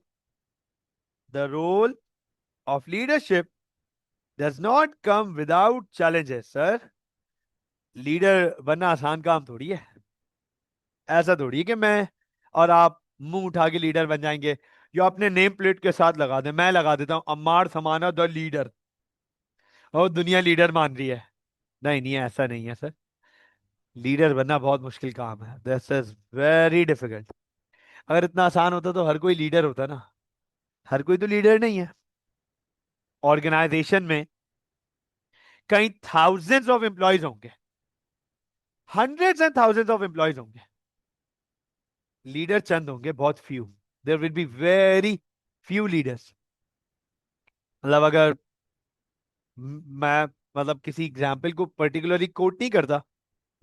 does not come without challenges, sir. Leader बनना आसान काम थोड़ी है। ऐसा थोड़ी है कि मैं और आप मुंह उठा के लीडर बन जाएंगे। जो अपने नेम प्लेट के साथ लगा दे, मैं लगा देता हूं अम्मार समाना द लीडर, और दुनिया लीडर मान रही है। नहीं नहीं, ऐसा नहीं है सर। लीडर बनना बहुत मुश्किल काम है, दिस इज वेरी डिफिकल्ट। अगर इतना आसान होता तो हर कोई लीडर होता ना। हर कोई तो लीडर नहीं है। ऑर्गेनाइजेशन में कई थाउजेंड्स ऑफ एम्प्लॉयज होंगे, hundreds and thousands of employees होंगे, लीडर चंद होंगे, बहुत few. There will be very few leaders. मतलब अगर मैं, मतलब किसी एग्जाम्पल को पर्टिकुलरली कोट नहीं करता,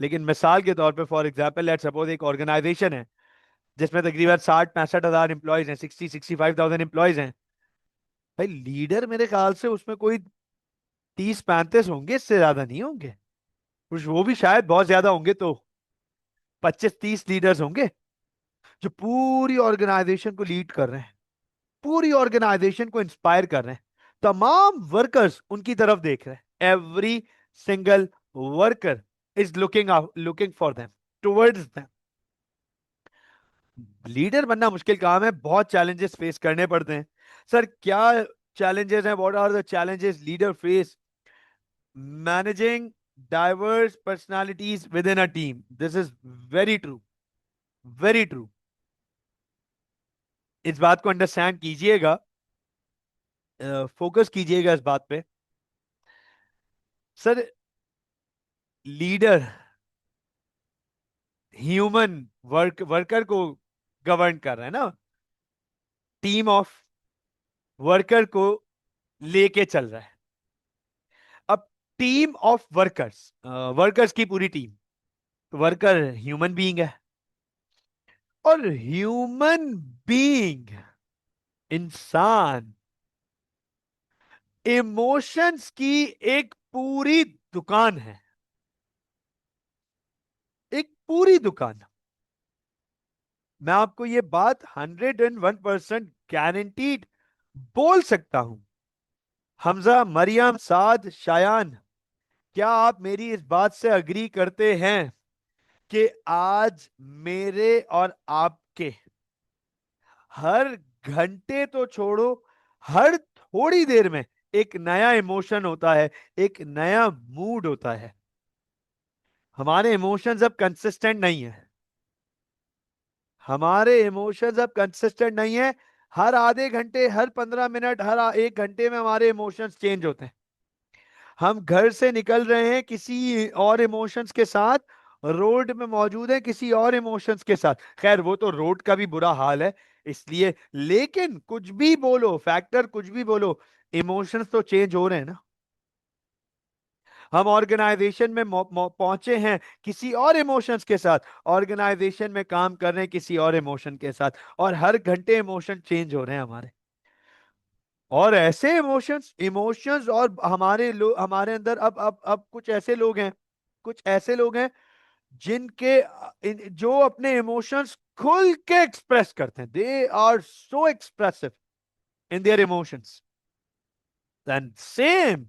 लेकिन मिसाल के तौर पे, फॉर एग्जाम्पल लेट्स सपोज एक ऑर्गेनाइजेशन है जिसमें तकरीबन 60-65 हजार एम्प्लॉयज हैं, 60-65 थाउजेंड एम्प्लॉयज हैं। भाई, लीडर मेरे ख्याल से उसमें कोई 30-35 होंगे, इससे ज्यादा नहीं होंगे। कुछ वो भी शायद बहुत ज्यादा होंगे, तो 25-30 लीडर्स होंगे जो पूरी ऑर्गेनाइजेशन को लीड कर रहे हैं, पूरी ऑर्गेनाइजेशन को इंस्पायर कर रहे हैं। तमाम वर्कर्स उनकी तरफ देख रहे हैं। Every single worker is looking for them, towards them. Leader बनना मुश्किल काम है, बहुत चैलेंजेस फेस करने पड़ते हैं। सर, क्या चैलेंजेस हैं? What are the challenges leader face? managing diverse personalities within a team. This is very true, very true. इस बात को अंडरस्टैंड कीजिएगा, फोकस कीजिएगा इस बात पे। सर, लीडर ह्यूमन वर्कर को गवर्न कर रहा है ना, टीम ऑफ वर्कर को लेके चल रहा है। अब टीम ऑफ वर्कर्स, वर्कर्स की पूरी टीम, तो वर्कर ह्यूमन बीइंग है, और ह्यूमन बीइंग, इंसान, इमोशंस की एक पूरी दुकान है, एक पूरी दुकान। मैं आपको ये बात 101% गारंटीड बोल सकता हूं। हमजा, मरियम, साद, शायान, क्या आप मेरी इस बात से अग्री करते हैं कि आज मेरे और आपके हर घंटे तो छोड़ो, हर थोड़ी देर में एक नया इमोशन होता है, एक नया मूड होता है। हमारे इमोशंस अब कंसिस्टेंट नहीं है, हमारे इमोशंस अब कंसिस्टेंट नहीं है। हर आधे घंटे, हर 15 मिनट, हर 1 घंटे में हमारे इमोशंस चेंज होते हैं। हम घर से निकल रहे हैं किसी और इमोशंस के साथ, रोड में मौजूद है किसी और इमोशंस के साथ। खैर, वो तो रोड का भी बुरा हाल है, इसलिए, लेकिन कुछ भी बोलो, फैक्टर कुछ भी बोलो, इमोशंस तो चेंज हो रहे हैं ना। हम ऑर्गेनाइजेशन में पहुंचे हैं किसी और इमोशंस के साथ, ऑर्गेनाइजेशन में काम कर रहे हैं किसी और इमोशन के साथ, और हर घंटे इमोशन चेंज हो रहे हैं हमारे। और ऐसे इमोशंस इमोशंस और हमारे लोग, हमारे अंदर अब कुछ ऐसे लोग हैं, कुछ ऐसे लोग हैं जिनके जो अपने इमोशंस खुल के एक्सप्रेस करते हैं। They are so expressive in their emotions. And same,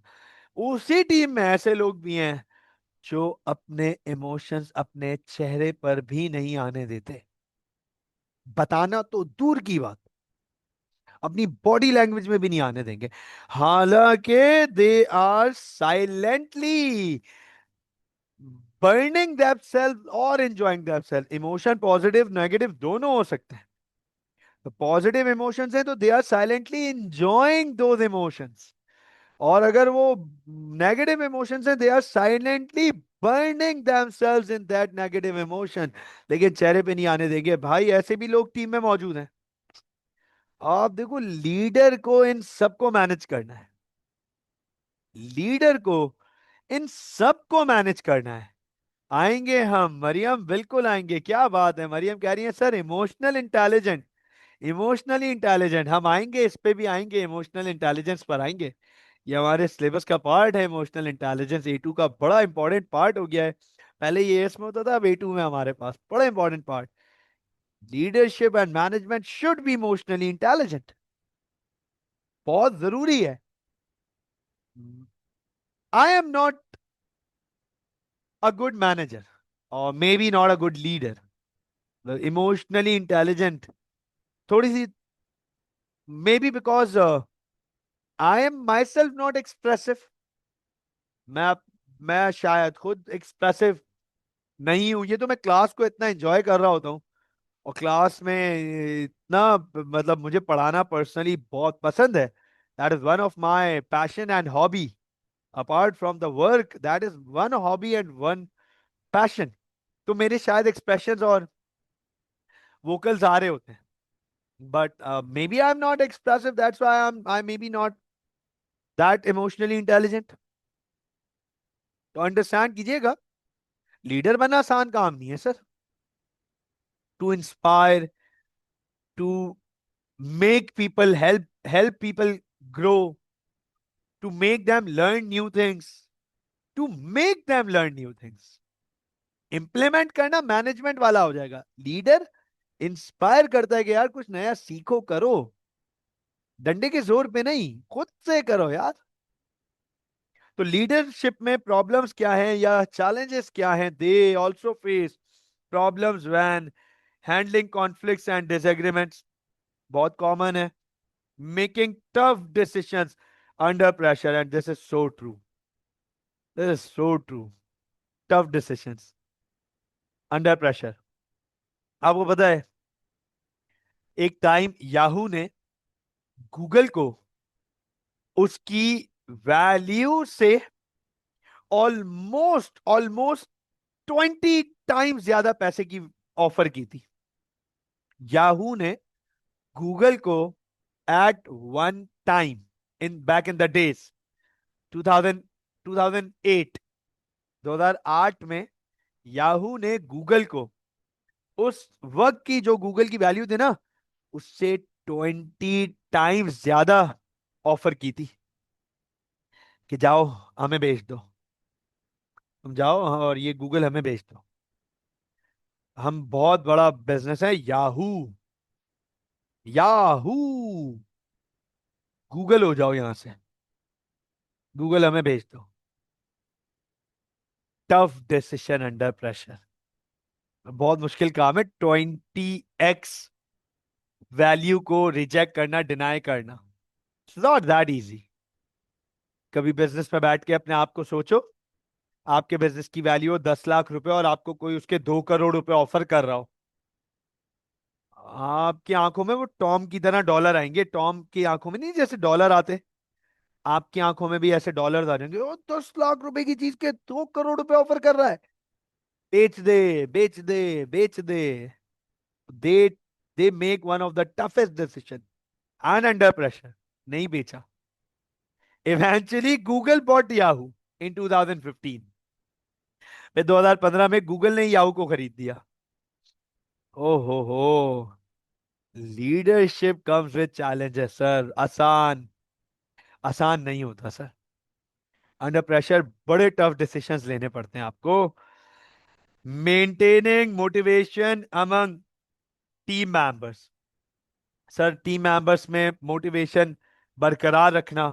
उसी टीम में ऐसे लोग भी हैं जो अपने इमोशंस अपने चेहरे पर भी नहीं आने देते। बताना तो दूर की बात, अपनी बॉडी लैंग्वेज में भी नहीं आने देंगे। हालांकि they are silently burning themselves और enjoying themselves। Emotion positive negative दोनों हो सकते हैं। तो पॉजिटिव इमोशंस हैं तो they are silently enjoying those emotions, और अगर वो नेगेटिव इमोशंस हैं, they are silently burning themselves in that negative emotion, लेकिन चेहरे पे नहीं आने देंगे। भाई, ऐसे भी लोग टीम में मौजूद हैं। आप देखो, लीडर को इन सबको मैनेज करना है, लीडर को इन सबको मैनेज करना है। आएंगे हम, मरियम, बिल्कुल आएंगे। क्या बात है, मरियम कह रही है sir emotional intelligent, emotionally intelligent. हम आएंगे, इस पे भी आएंगे, इमोशनल इंटेलिजेंस पर आएंगे। ये हमारे सिलेबस का पार्ट है, इमोशनल इंटेलिजेंस A2 का बड़ा इंपॉर्टेंट पार्ट हो गया है। पहले ये एस में होता था, अब A2 में हमारे पास बड़ा important part. Leadership and management should be emotionally intelligent, बहुत जरूरी है। I am not a good manager, और may be not a good leader. Emotionally intelligent थोड़ी सी, maybe because I am myself not expressive. मैं मैं शायद खुद एक्सप्रेसिव नहीं हूं। ये तो मैं क्लास को इतना एंजॉय कर रहा होता हूँ, और क्लास में इतना, मतलब मुझे पढ़ाना पर्सनली बहुत पसंद है। That is one of my passion and hobby. Apart from the work, that is one hobby and one passion. तो मेरे शायद एक्सप्रेशंस और वोकल्स आ रहे होते हैं, but maybe I am not expressive, that's why I may B not that emotionally intelligent. तो अंडरस्टैंड कीजिएगा, लीडर बनना आसान काम नहीं है sir. To inspire, to make people, help people grow, to make them learn new things, to make them learn new things. Implement करना मैनेजमेंट वाला हो जाएगा। लीडर इंस्पायर करता है कि यार कुछ नया सीखो, करो, डंडे के जोर पे नहीं, खुद से करो यार। तो लीडरशिप में प्रॉब्लम्स क्या है या चैलेंजेस क्या हैं? They also face problems when handling conflicts and disagreements, बहुत कॉमन है। Making tough decisions under pressure, and this is so true. This is so true. Tough decisions under pressure. आपको पता है, एक टाइम याहू ने गूगल को उसकी वैल्यू से ऑलमोस्ट ऑलमोस्ट 20 टाइम्स ज्यादा पैसे की ऑफर की थी। याहू ने गूगल को at one time, in back in the days 2000 2008 2008 में याहू ने गूगल को उस वक्त की जो गूगल की वैल्यू थी ना, उससे 20 टाइम्स ज्यादा ऑफर की थी कि जाओ हमें बेच दो, तुम जाओ और ये गूगल हमें बेच दो, हम बहुत बड़ा बिजनेस है याहू। याहू, गूगल हो जाओ यहां से, गूगल हमें भेज दो। Tough decision under pressure. बहुत मुश्किल काम है 20x वैल्यू को रिजेक्ट करना, डिनाई करना। It's not that easy. कभी बिजनेस में बैठ के अपने आप को सोचो, आपके बिजनेस की वैल्यू हो 10 लाख रुपए और आपको कोई उसके 2 करोड़ रुपए ऑफर कर रहा हो। आपकी आंखों में वो टॉम की तरह डॉलर आएंगे, टॉम की आंखों में नहीं जैसे डॉलर आते, आपकी आंखों में भी ऐसे डॉलर आ जाएंगे। ओ 10 लाख रुपए की चीज के 2 करोड़ रुपए ऑफर कर रहा है, बेच दे, बेच दे, बेच दे। They they make one of the toughest decision and under pressure, नहीं बेचा। Eventually Google bought Yahoo in 2015। फिर 2015 में गूगल ने याहू को खरीद दिया। ओ हो, leadership comes with challenges sir. आसान आसान नहीं होता सर। अंडर प्रेशर बड़े टफ डिसीजंस लेने पड़ते हैं आपको। Maintaining motivation among team members. Sir team members में मोटिवेशन बरकरार रखना।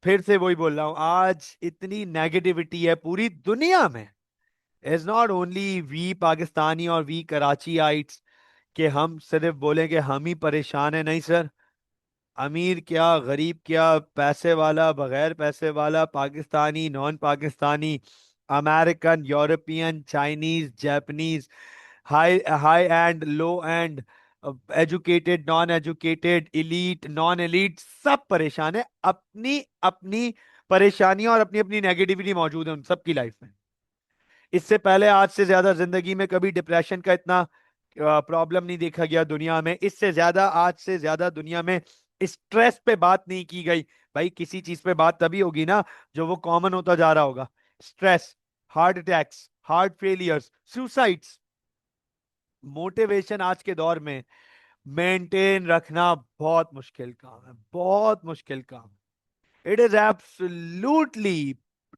फिर से वही बोल रहा हूं, आज इतनी नेगेटिविटी है पूरी दुनिया में। Is not only we Pakistani और वी कराची आइट्स कि हम सिर्फ बोलें कि हम ही परेशान हैं। नहीं सर, अमीर क्या, गरीब क्या, पैसे वाला, बगैर पैसे वाला, Pakistani, non Pakistani, American, European, Chinese, Japanese, high high and, low and, educated, non educated, elite, non elite, सब परेशान है। अपनी अपनी परेशानियां और अपनी अपनी नेगेटिविटी मौजूद है उन सबकी लाइफ में। इससे पहले आज से ज्यादा जिंदगी में कभी डिप्रेशन का इतना प्रॉब्लम नहीं देखा गया दुनिया में। इससे ज्यादा, आज से ज्यादा दुनिया में स्ट्रेस पे बात नहीं की गई। भाई किसी चीज पे बात तभी होगी ना जो वो कॉमन होता जा रहा होगा। Stress, heart attacks, heart failures, suicides. Motivation आज के दौर में मेंटेन रखना बहुत मुश्किल काम है, बहुत मुश्किल काम। It is absolutely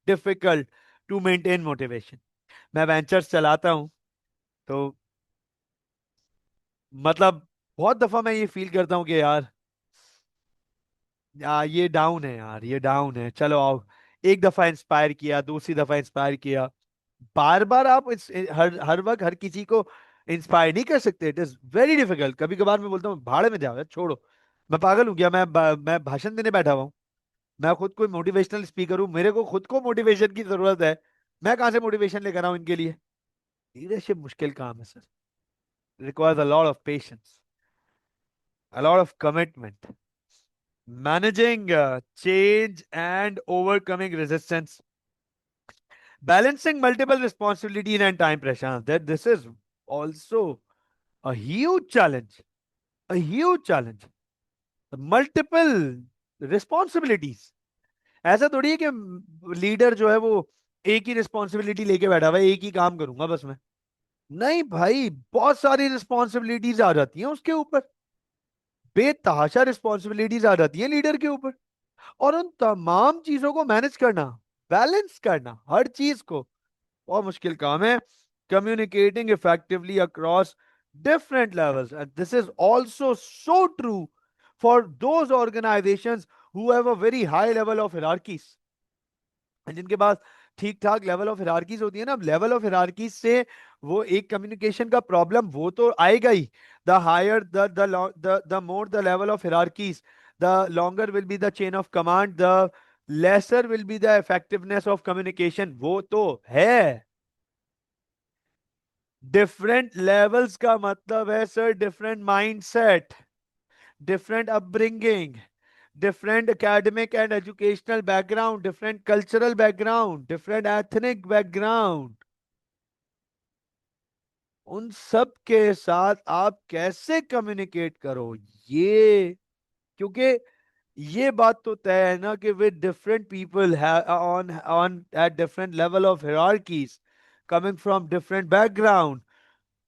difficult to maintain motivation. मैं वेंचर्स चलाता हूं, तो मतलब बहुत दफा मैं ये फील करता हूँ कि यार, ये डाउन है यार, ये डाउन है, चलो आओ। एक दफा इंस्पायर किया, दूसरी दफा इंस्पायर किया, बार बार आप हर हर वक्त हर किसी को इंस्पायर नहीं कर सकते। It is very difficult. कभी कभार मैं बोलता हूँ भाड़े में जाओ यार, छोड़ो, मैं पागल हूँ क्या, मैं भाषण देने बैठा हुआ हूँ, मैं खुद कोई मोटिवेशनल स्पीकर हूँ, मेरे को खुद को मोटिवेशन की जरूरत है, मैं कहाँ से मोटिवेशन लेकर आऊँ इनके लिए। लीडरशिप मुश्किल काम है sir, requires a lot of patience, a lot of commitment, managing change and overcoming resistance, balancing multiple responsibilities and time pressure. That this is also a huge challenge, a huge challenge. Multiple responsibilities. ऐसा थोड़ी है कि लीडर जो है वो एक ही रिस्पॉन्सिबिलिटी लेके बैठा हुआ है, एक ही काम करूंगा बस मैं। नहीं भाई, बहुत सारी रिस्पॉन्सिबिलिटीज आ जाती हैं उसके ऊपर, बेतहाशा रिस्पॉन्सिबिलिटीज आ जाती हैं लीडर के ऊपर। और उन तमाम चीजों को मैनेज करना, बैलेंस करना, हर चीज को, बहुत मुश्किल काम है। Communicating effectively across different levels, and this is also so true for those organisations who have a very high level of hierarchies, जिनके पास ठीक ठाक लेवल ऑफ हिरार्कीज होती है ना। अब लेवल ऑफ हिरार्कीज से वो एक कम्युनिकेशन का प्रॉब्लम वो तो आएगा ही। The higher the more the level of hierarchies, the longer will be the chain of command, the lesser will be the effectiveness of communication, वो तो है। डिफरेंट लेवल्स का मतलब है sir different mindset, different upbringing, different academic and educational background, different cultural background, different ethnic background, उन सब के साथ आप कैसे कम्युनिकेट करो ये, क्योंकि ये बात तो तय है ना कि with different people on at different level of hierarchies coming from different background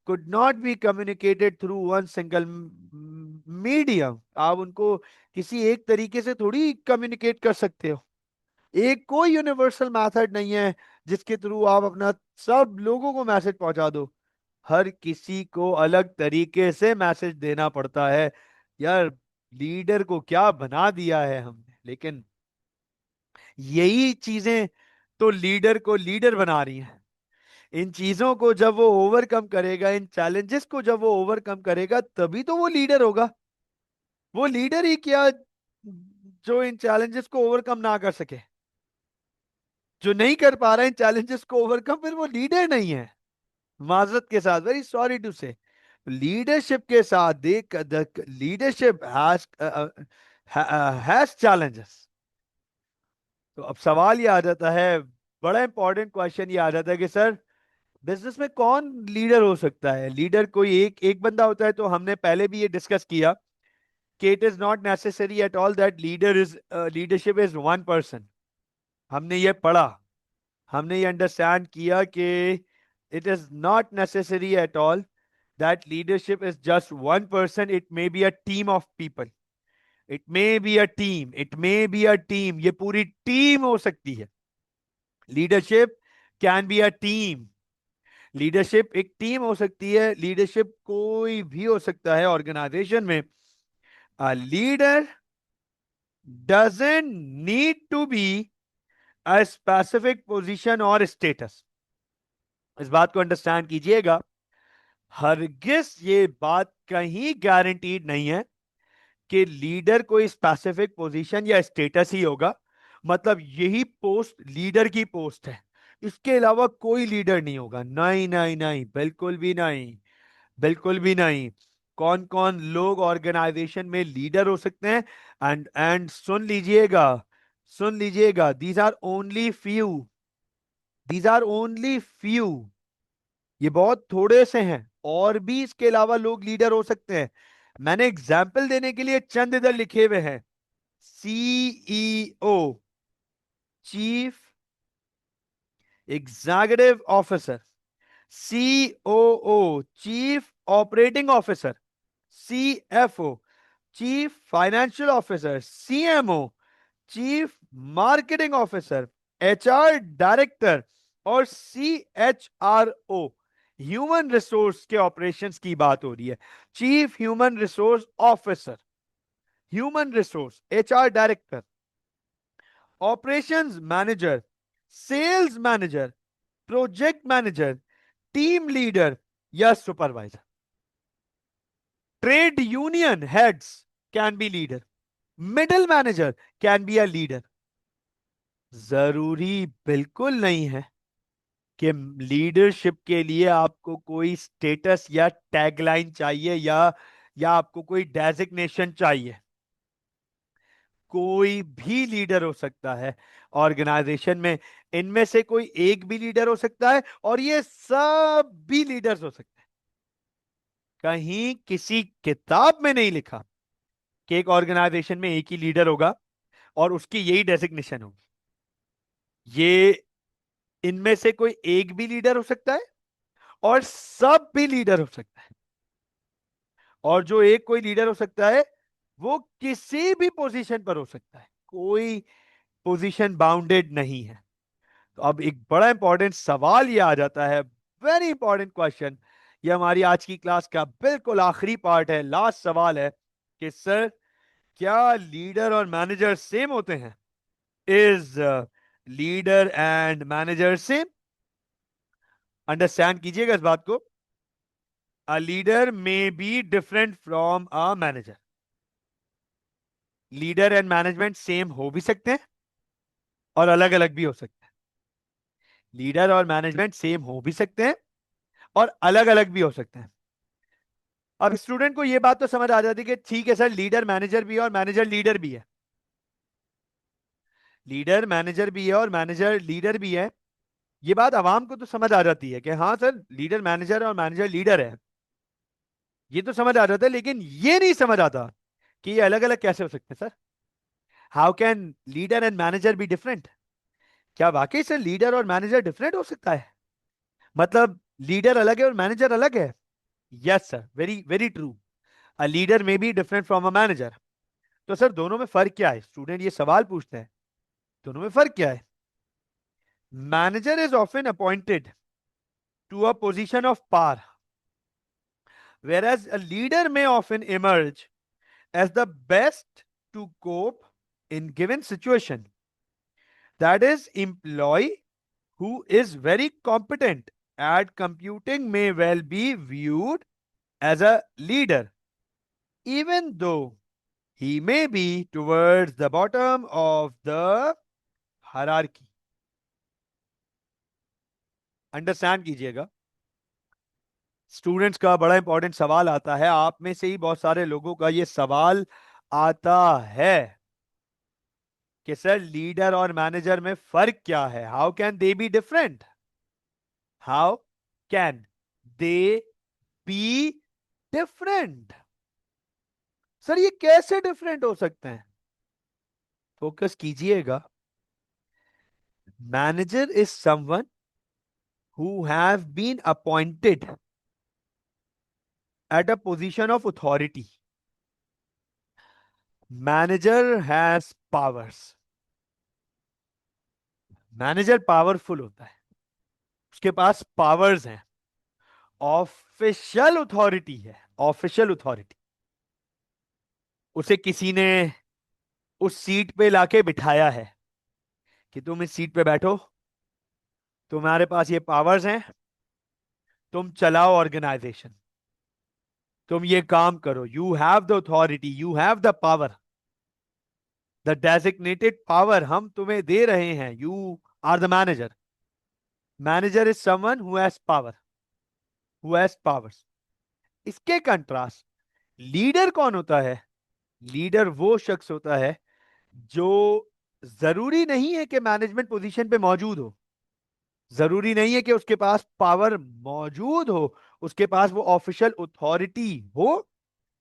could not be communicated through one single medium। आप उनको किसी एक तरीके से थोड़ी कम्युनिकेट कर सकते हो। एक कोई यूनिवर्सल मेथड नहीं है जिसके थ्रू आप अपना सब लोगों को मैसेज पहुंचा दो। हर किसी को अलग तरीके से मैसेज देना पड़ता है। यार, लीडर को क्या बना दिया है हमने, लेकिन यही चीजें तो लीडर को लीडर बना रही हैं। इन चीजों को जब वो ओवरकम करेगा, इन चैलेंजेस को जब वो ओवरकम करेगा, तभी तो वो लीडर होगा। वो लीडर ही क्या जो इन चैलेंजेस को ओवरकम ना कर सके, जो नहीं कर पा रहा है इन चैलेंजेस को ओवरकम, फिर वो लीडर नहीं है। माजरत के साथ, वेरी सॉरी टू से, लीडरशिप के साथ देख, लीडरशिप हैज चैलेंजेस। तो अब सवाल ये आ जाता है, बड़ा इंपॉर्टेंट क्वेश्चन ये आ जाता है कि सर बिजनेस में कौन लीडर हो सकता है। लीडर कोई एक एक बंदा होता है, तो हमने पहले भी ये डिस्कस किया कि it is not necessary at all that leadership is one person. हमने ये पढ़ा, हमने ये अंडरस्टैंड किया कि it is not necessary at all that leadership is just one person, it may be a team of people, it may be a team, it may be a team, ये पूरी टीम हो सकती है। Leadership can be a team, leadership एक टीम हो सकती है, लीडरशिप कोई भी हो सकता है ऑर्गेनाइजेशन में। A leader doesn't need to be a specific position और स्टेटस। इस बात को अंडरस्टैंड कीजिएगा, हरगिज ये बात कहीं गारंटीड नहीं है कि लीडर कोई स्पेसिफिक पोजीशन या स्टेटस ही होगा, मतलब यही पोस्ट लीडर की पोस्ट है, इसके अलावा कोई लीडर नहीं होगा। नहीं नहीं नहीं, बिल्कुल भी नहीं, बिल्कुल भी नहीं। कौन कौन लोग ऑर्गेनाइजेशन में लीडर हो सकते हैं? एंड सुन लीजिएगा, सुन लीजिएगा, these are only few, these are only few, ये बहुत थोड़े से हैं। और भी इसके अलावा लोग लीडर हो सकते हैं। मैंने एग्जाम्पल देने के लिए चंद इधर लिखे हुए हैं। CEO, chief executive officer, COO, chief operating officer, CFO, chief financial officer, CMO, chief marketing officer, HR director, और सीएचआरओ, ह्यूमन रिसोर्स के ऑपरेशंस की बात हो रही है। Chief human resource officer, human resource, HR director, operations manager, sales manager, project manager, team leader या supervisor. Trade union heads can be leader, middle manager can be a leader. जरूरी बिल्कुल नहीं है कि लीडरशिप के लिए आपको कोई स्टेटस या टैगलाइन चाहिए, या आपको कोई डेजिग्नेशन चाहिए। कोई भी लीडर हो सकता है ऑर्गेनाइजेशन में, इनमें से कोई एक भी लीडर हो सकता है, और ये सब भी लीडर्स हो सकते हैं। कहीं किसी किताब में नहीं लिखा कि एक ऑर्गेनाइजेशन में एक ही लीडर होगा और उसकी यही डेजिग्नेशन होगी। ये इनमें से कोई एक भी लीडर हो सकता है और सब भी लीडर हो सकता है। और जो एक कोई लीडर हो सकता है वो किसी भी पोजीशन पर हो सकता है, कोई पोजीशन बाउंडेड नहीं है। तो अब एक बड़ा इंपॉर्टेंट सवाल ये आ जाता है, वेरी इंपॉर्टेंट क्वेश्चन, ये हमारी आज की क्लास का बिल्कुल आखिरी पार्ट है, लास्ट सवाल है कि सर क्या लीडर और मैनेजर सेम होते हैं? Is leader and manager same? Understand कीजिएगा इस बात को, a leader may be different from a manager. Leader and management same हो भी सकते हैं, और अलग अलग भी हो सकते हैं। लीडर और मैनेजमेंट सेम हो भी सकते हैं और अलग अलग भी हो सकते हैं। अब स्टूडेंट को यह बात तो समझ आ जाती है कि ठीक है सर, लीडर मैनेजर भी है और मैनेजर लीडर भी है। लीडर मैनेजर भी है और मैनेजर लीडर भी है। ये बात आवाम को तो समझ आ जाती है कि हाँ सर, लीडर मैनेजर और मैनेजर लीडर है। ये तो समझ आ जाता है, लेकिन ये नहीं समझ आता कि ये अलग अलग कैसे हो सकते हैं sir. How can leader and manager be different? क्या वाकई से लीडर और मैनेजर डिफरेंट हो सकता है? मतलब लीडर अलग है और मैनेजर अलग है? Yes sir, very very true. A leader may be different from a manager. तो सर दोनों में फर्क क्या है? स्टूडेंट ये सवाल पूछते हैं, दोनों में फर्क क्या है? Manager is often appointed to a position of power, whereas a leader may often emerge as the best to cope in given situation. That is, employee who is very competent at computing may well be viewed as a leader, even though he may be towards the bottom of the hierarchy. Understand कीजिएगा, स्टूडेंट्स का बड़ा इंपॉर्टेंट सवाल आता है। आप में से ही बहुत सारे लोगों का ये सवाल आता है कि सर लीडर और मैनेजर में फर्क क्या है? How can they be different? How can they be different? Sir ये कैसे डिफरेंट हो सकते हैं? फोकस कीजिएगा। Manager is someone who have been appointed at a position of authority. Manager has powers. Manager powerful होता है, उसके पास पावर्स हैं, ऑफिशियल अथॉरिटी है, ऑफिशियल अथॉरिटी। उसे किसी ने उस सीट पे लाके बिठाया है कि तुम इस सीट पे बैठो, तुम्हारे पास ये पावर्स हैं, तुम चलाओ ऑर्गेनाइजेशन, तुम ये काम करो। You have the authority, you have the power, the designated power हम तुम्हें दे रहे हैं। You are the manager. Manager is someone who has power, who has powers. इसके कंट्रास्ट लीडर कौन होता है? लीडर वो शख्स होता है जो जरूरी नहीं है कि मैनेजमेंट पोजीशन पे मौजूद हो, जरूरी नहीं है कि उसके पास पावर मौजूद हो, उसके पास वो ऑफिशियल अथॉरिटी हो,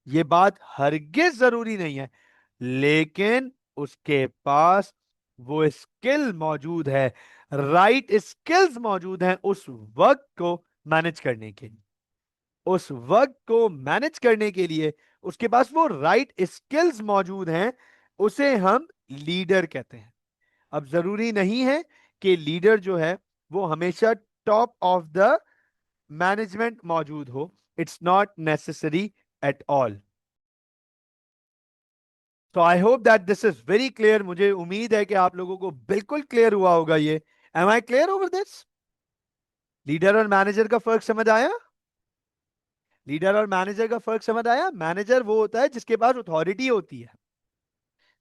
ये बात हरगिज जरूरी नहीं है, लेकिन उसके पास वो स्किल मौजूद है, राइट स्किल्स मौजूद हैं उस वक्त को मैनेज करने के लिए। उस वक्त को मैनेज करने के लिए उसके पास वो राइट स्किल्स मौजूद हैं, उसे हम लीडर कहते हैं। अब जरूरी नहीं है कि लीडर जो है वो हमेशा टॉप ऑफ द मैनेजमेंट मौजूद हो। It's not necessary at all. तो I hope that this is very clear. मुझे उम्मीद है कि आप लोगों को बिल्कुल क्लियर हुआ होगा ये। Am I clear over this? Leader और मैनेजर का फर्क समझ आया? लीडर और मैनेजर का फर्क समझ आया? मैनेजर वो होता है जिसके पास अथॉरिटी होती है।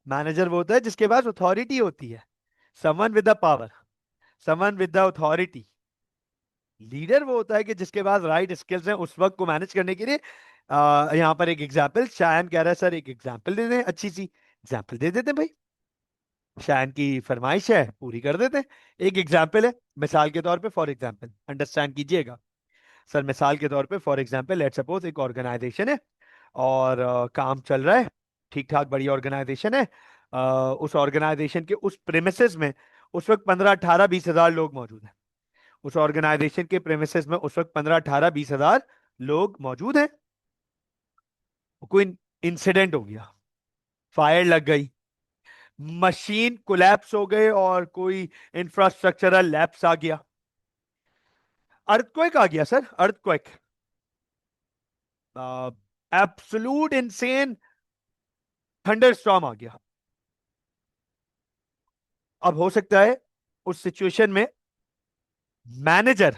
मैनेजर वो होता है जिसके पास अथॉरिटी होती है, someone with the power, someone with the authority. Leader वो होता है कि जिसके पास राइट स्किल्स हैं उस वक्त को मैनेज करने के लिए। यहां पर एक एग्जाम्पल शायन कह रहा है, सर एक एग्जाम्पल दे दें, अच्छी सी एग्जाम्पल दे देते हैं भाई। शायन की फरमाइश है, पूरी कर देते हैं। एक एग्जाम्पल है, मिसाल के तौर पे, फॉर एग्जाम्पल अंडरस्टैंड कीजिएगा सर। मिसाल के तौर पे फॉर एग्जाम्पल लेट्स सपोज एक ऑर्गेनाइजेशन है और काम चल रहा है ठीक ठाक, बड़ी ऑर्गेनाइजेशन है। उस ऑर्गेनाइजेशन के उस प्रेमिसेस में उस वक्त 15-18-20 हजार लोग मौजूद हैं। उस ऑर्गेनाइजेशन के प्रेमिसेस में उस वक्त 15-18-20 हजार लोग मौजूद हैं। कोई इंसिडेंट हो गया, फायर लग गई, मशीन कोलैप्स हो गए और कोई इंफ्रास्ट्रक्चरल लैप्स आ गया, अर्थक्वेक आ गया sir, earthquake, absolute insane thunder storm आ गया। अब हो सकता है उस सिचुएशन में मैनेजर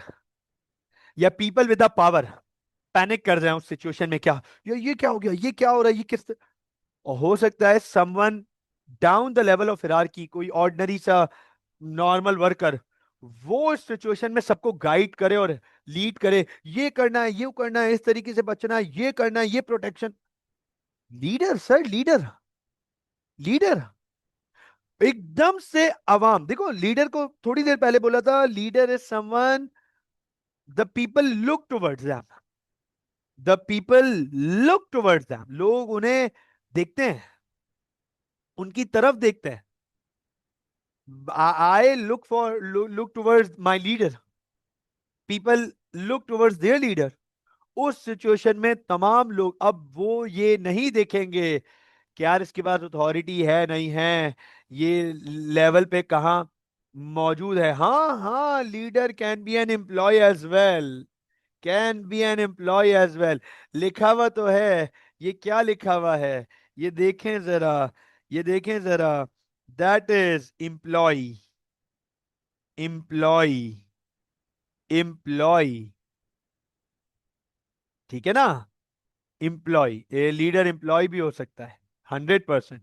या people with the power panic कर जाए उस सिचुएशन में। क्या ये क्या हो गया, ये क्या हो रहा है, ये किस और हो सकता है someone down the level of hierarchy, कोई ऑर्डिनरी सा नॉर्मल वर्कर, वो इस सिचुएशन में सबको गाइड करे और लीड करे, ये करना है, ये करना है, इस तरीके से बचना है, ये करना है, ये protection. Leader sir, leader, leader एकदम से अवाम। देखो लीडर को थोड़ी देर पहले बोला था, leader is someone the people look towards them, the people look towards them, लोग उन्हें देखते हैं, उनकी तरफ देखते हैं। I look for, look towards my leader, people look towards their leader. उस सिचुएशन में तमाम लोग अब वो ये नहीं देखेंगे कि यार इसके पास अथॉरिटी है नहीं है, ये लेवल पे कहाँ मौजूद है। हाँ हाँ, leader can be an employee as well, can be an employee as well. लिखा हुआ तो है, ये क्या लिखा हुआ है, ये देखें जरा, ये देखें जरा, that is employee, employee, employee, ठीक है ना। एम्प्लॉय, लीडर एम्प्लॉय भी हो सकता है, 100%।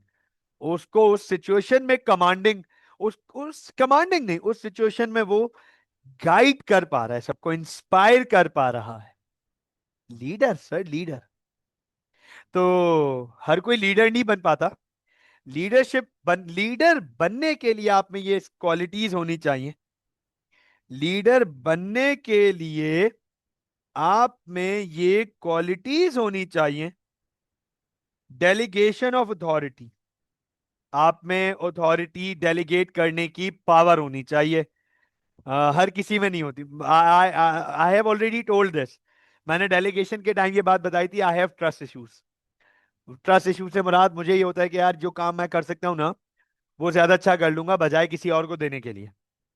उसको उस सिचुएशन में कमांडिंग, उस कमांडिंग नहीं, उस सिचुएशन में वो गाइड कर पा रहा है, सबको इंस्पायर कर पा रहा है। Leader sir, leader. तो हर कोई लीडर नहीं बन पाता। लीडर बनने के लिए आप में ये क्वालिटीज होनी चाहिए। लीडर बनने के लिए आप में ये क्वालिटीज होनी चाहिए। डेलीगेशन ऑफ अथॉरिटी, आप में अथॉरिटी डेलीगेट करने की पावर होनी चाहिए। हर किसी में नहीं होती। I have already told this, मैंने डेलीगेशन के टाइम ये बात बताई थी। I have trust issues. Trust issues से मुराद मुझे ये होता है कि यार जो काम मैं कर सकता हूँ ना, वो ज्यादा अच्छा कर लूंगा बजाय किसी और को देने के लिए।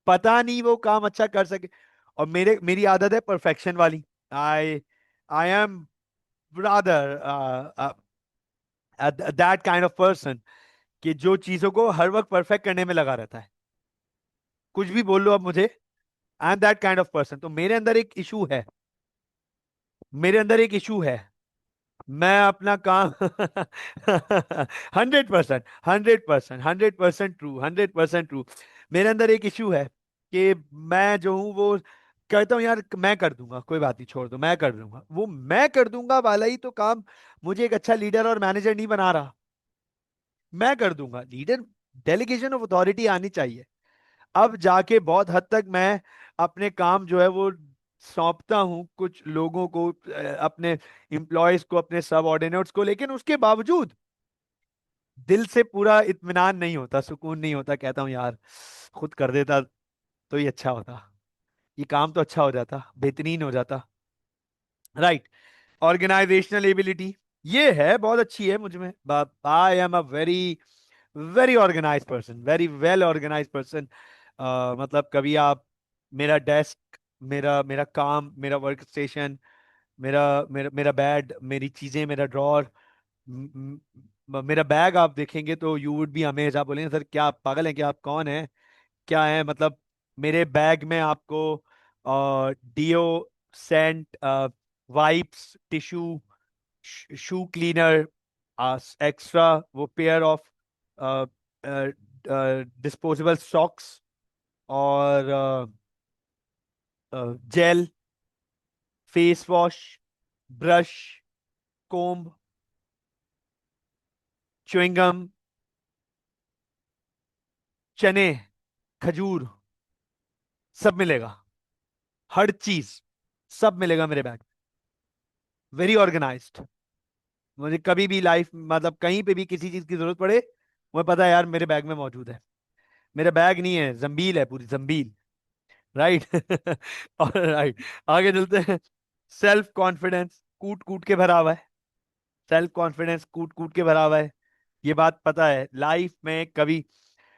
पता नहीं वो काम अच्छा कर सके। और मेरी आदत है परफेक्शन वाली। I I am rather that kind of person, कि जो चीजों को हर वक्त परफेक्ट करने में लगा रहता है। कुछ भी बोल लो अब मुझे, I am that kind of person. तो मेरे अंदर एक इशू है, मेरे अंदर एक इशू है। मैं अपना काम 100%, 100%, 100% ट्रू, 100% ट्रू। मेरे अंदर एक इशू है कि मैं जो हूं वो कहता हूं यार मैं कर दूंगा, कोई बात नहीं, छोड़ दो, मैं कर दूंगा। वो मैं कर दूंगा वाला ही तो काम मुझे एक अच्छा लीडर और मैनेजर नहीं बना रहा। मैं कर दूंगा लीडर, डेलीगेशन ऑफ अथॉरिटी आनी चाहिए। अब जाके बहुत हद तक मैं अपने काम जो है वो सौंपता हूं कुछ लोगों को, अपने एम्प्लॉयज को, अपने सबऑर्डिनेट्स को, लेकिन उसके बावजूद दिल से पूरा इत्मीनान नहीं होता, सुकून नहीं होता। कहता हूँ यार खुद कर देता तो ये अच्छा होता, ये काम तो अच्छा हो जाता, बेहतरीन हो जाता। राइट। ऑर्गेनाइजेशनल एबिलिटी ये है, बहुत अच्छी है मुझ में। I am a very very organise person, very well organise person. मतलब कभी आप, मेरा डेस्क, मेरा मेरा काम, मेरा वर्क स्टेशन, मेरा मेरा मेरा बेड, मेरी चीजें, मेरा ड्रॉर, मेरा बैग आप देखेंगे तो यू वुड बी अमेज। आप बोलेंगे सर क्या आप पागल हैं, क्या आप कौन हैं, क्या है मतलब। मेरे बैग में आपको deo, scent, wipes, tissue, shoe cleaner, extra वो पेयर ऑफ डिस्पोजेबल सॉक्स, और gel, face wash, brush, comb, chewing gum, चने, खजूर, सब मिलेगा, हर चीज सब मिलेगा मेरे बैग। Very organised. मुझे कभी भी लाइफ मतलब कहीं पे भी किसी चीज की जरूरत पड़े, मुझे पता है यार मेरे बैग में मौजूद है। मेरा बैग नहीं है, जंबील है, पूरी जंबील। राइट। और राइट, आगे चलते हैं। सेल्फ कॉन्फिडेंस कूट कूट के भरा हुआ है, सेल्फ कॉन्फिडेंस कूट कूट के भरा हुआ है। ये बात पता है लाइफ में कभी।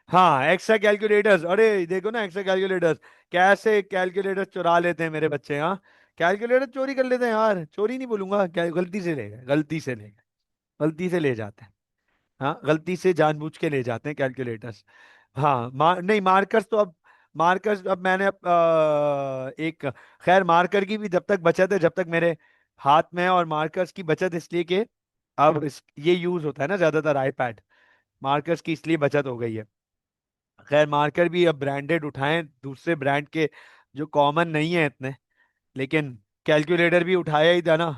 हाँ, एक्स्ट्रा कैलकुलेटर्स, अरे देखो ना एक्स्ट्रा कैलकुलेटर्स, कैसे कैलकुलेटर्स चुरा लेते हैं मेरे बच्चे। हाँ, कैलकुलेटर चोरी कर लेते हैं यार, चोरी नहीं बोलूंगा, क्या गलती से ले गए, गलती से ले गए, गलती से ले जाते हैं। हाँ, गलती से जानबूझ के ले जाते हैं कैलकुलेटर्स। हाँ, नहीं मार्कर्स तो अब, मार्कर्स अब मैंने एक, खैर मार्कर की भी जब तक बचत है, जब तक मेरे हाथ में है। और मार्कर्स की बचत इसलिए कि अब ये यूज होता है ना ज्यादातर आईपैड, मार्कर्स की इसलिए बचत हो गई है। खैर मार्कर भी अब ब्रांडेड उठाएं, दूसरे ब्रांड के जो कॉमन नहीं है इतने, लेकिन कैलकुलेटर भी उठाया ही था ना।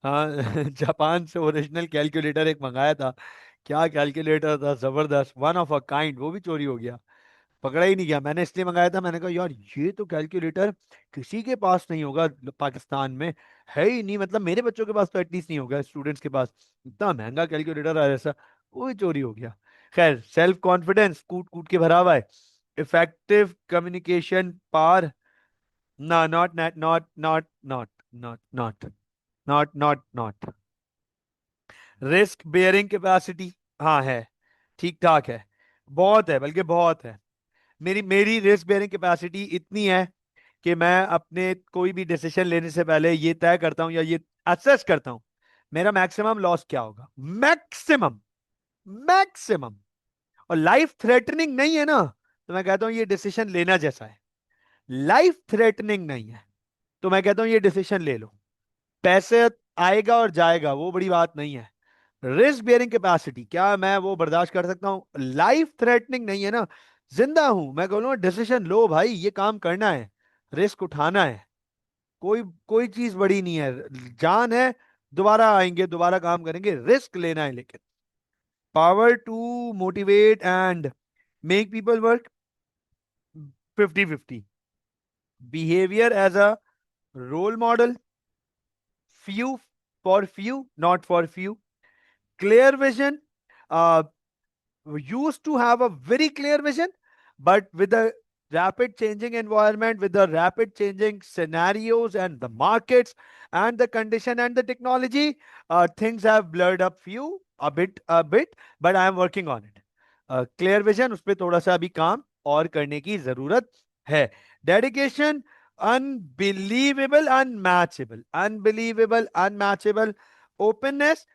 हाँ जापान से ओरिजिनल कैलकुलेटर एक मंगाया था। क्या कैलकुलेटर था, जबरदस्त, वन ऑफ अ काइंड, वो भी चोरी हो गया। पकड़ा ही नहीं गया। मैंने इसलिए मंगाया था, मैंने कहा यार ये तो कैलकुलेटर किसी के पास नहीं होगा पाकिस्तान में, है ही नहीं, मतलब मेरे बच्चों के पास तो एटलीस्ट नहीं होगा, स्टूडेंट्स के पास। इतना महंगा कैलकुलेटर है ऐसा, वो भी चोरी हो गया। खैर सेल्फ कॉन्फिडेंस कूट कूट के भरा हुआ है। इफेक्टिव कम्युनिकेशन पार, ना, नॉट। रिस्क बेयरिंग कैपेसिटी, हाँ है, ठीक ठाक है, बहुत है, बल्कि बहुत है। मेरी मेरी रिस्क बेयरिंग कैपेसिटी इतनी है कि मैं अपने कोई भी डिसीजन लेने से पहले ये तय करता हूं या ये असेस करता हूं मेरा मैक्सिमम लॉस क्या होगा, मैक्सिमम, मैक्सिमम। और लाइफ थ्रेटनिंग नहीं है ना, तो मैं कहता हूं ये डिसीजन लेना जैसा है। लाइफ थ्रेटनिंग नहीं है तो मैं कहता हूं ये डिसीजन ले लो। पैसे आएगा और जाएगा, वो बड़ी बात नहीं है। रिस्क बियरिंग कैपेसिटी, क्या मैं वो बर्दाश्त कर सकता हूं, लाइफ थ्रेटनिंग नहीं है ना, जिंदा हूं, मैं कहूंगा डिसीजन लो भाई, ये काम करना है, रिस्क उठाना है। कोई कोई चीज बड़ी नहीं है, जान है, दोबारा आएंगे, दोबारा काम करेंगे, रिस्क लेना है। लेकिन power to motivate and make people work, 50-50। Behaviour as a role model, few for few, not for few. Clear vision, uh, used to have a very clear vision, but with the rapid changing environment, with the rapid changing scenarios and the markets and the condition and the technology, things have blurred up few a bit, but I am working on it. Clear vision, उस पे थोड़ा सा अभी काम और करने की जरूरत है। Dedication, unbelievable unmatchable, unbelievable unmatchable. Openness,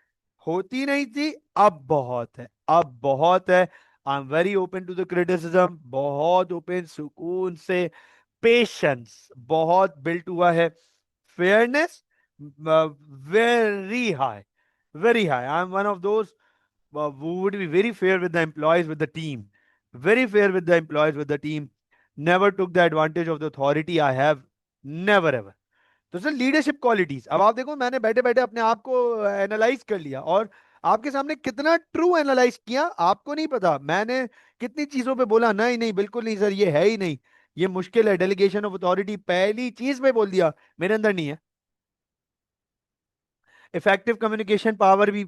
होती नहीं थी, अब बहुत है, अब बहुत है। I am very open to the criticism, बहुत ओपन, सुकून से। पेशेंस बहुत बिल्ट हुआ है। Fairness, very high, very high. I'm one of those who would be very fair with the employees, with the team. Very fair with the employees, with the team. Never took the advantage of the authority I have. Never ever. तो सर लीडरशिप क्वालिटीज, अब आप देखो मैंने बैठे बैठे अपने आप को एनालाइज कर लिया, और आपके सामने कितना ट्रू एनालाइज किया आपको नहीं पता। मैंने कितनी चीजों पे बोला नहीं नहीं बिल्कुल नहीं सर, ये है ही नहीं, ये मुश्किल है, डेलीगेशन ऑफ अथॉरिटी पहली चीज पे बोल दिया, मेरे अंदर नहीं है। इफेक्टिव कम्युनिकेशन पावर भी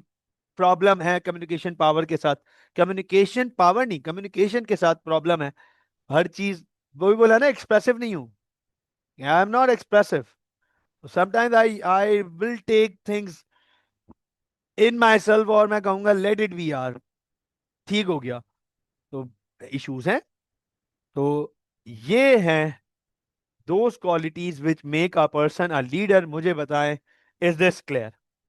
प्रॉब्लम है, कम्युनिकेशन पावर के साथ, कम्युनिकेशन पावर नहीं, कम्युनिकेशन के साथ प्रॉब्लम है। हर चीज, वो भी बोला ना, एक्सप्रेसिव नहीं हूं, I am not expressive. Sometimes I will take things in my self, और मैं कहूंगा लेट इट बी यार, ठीक हो गया। तो इश्यूज हैं। तो ये हैं those qualities which make a person a leader. मुझे बताएं, इज दिस क्लियर?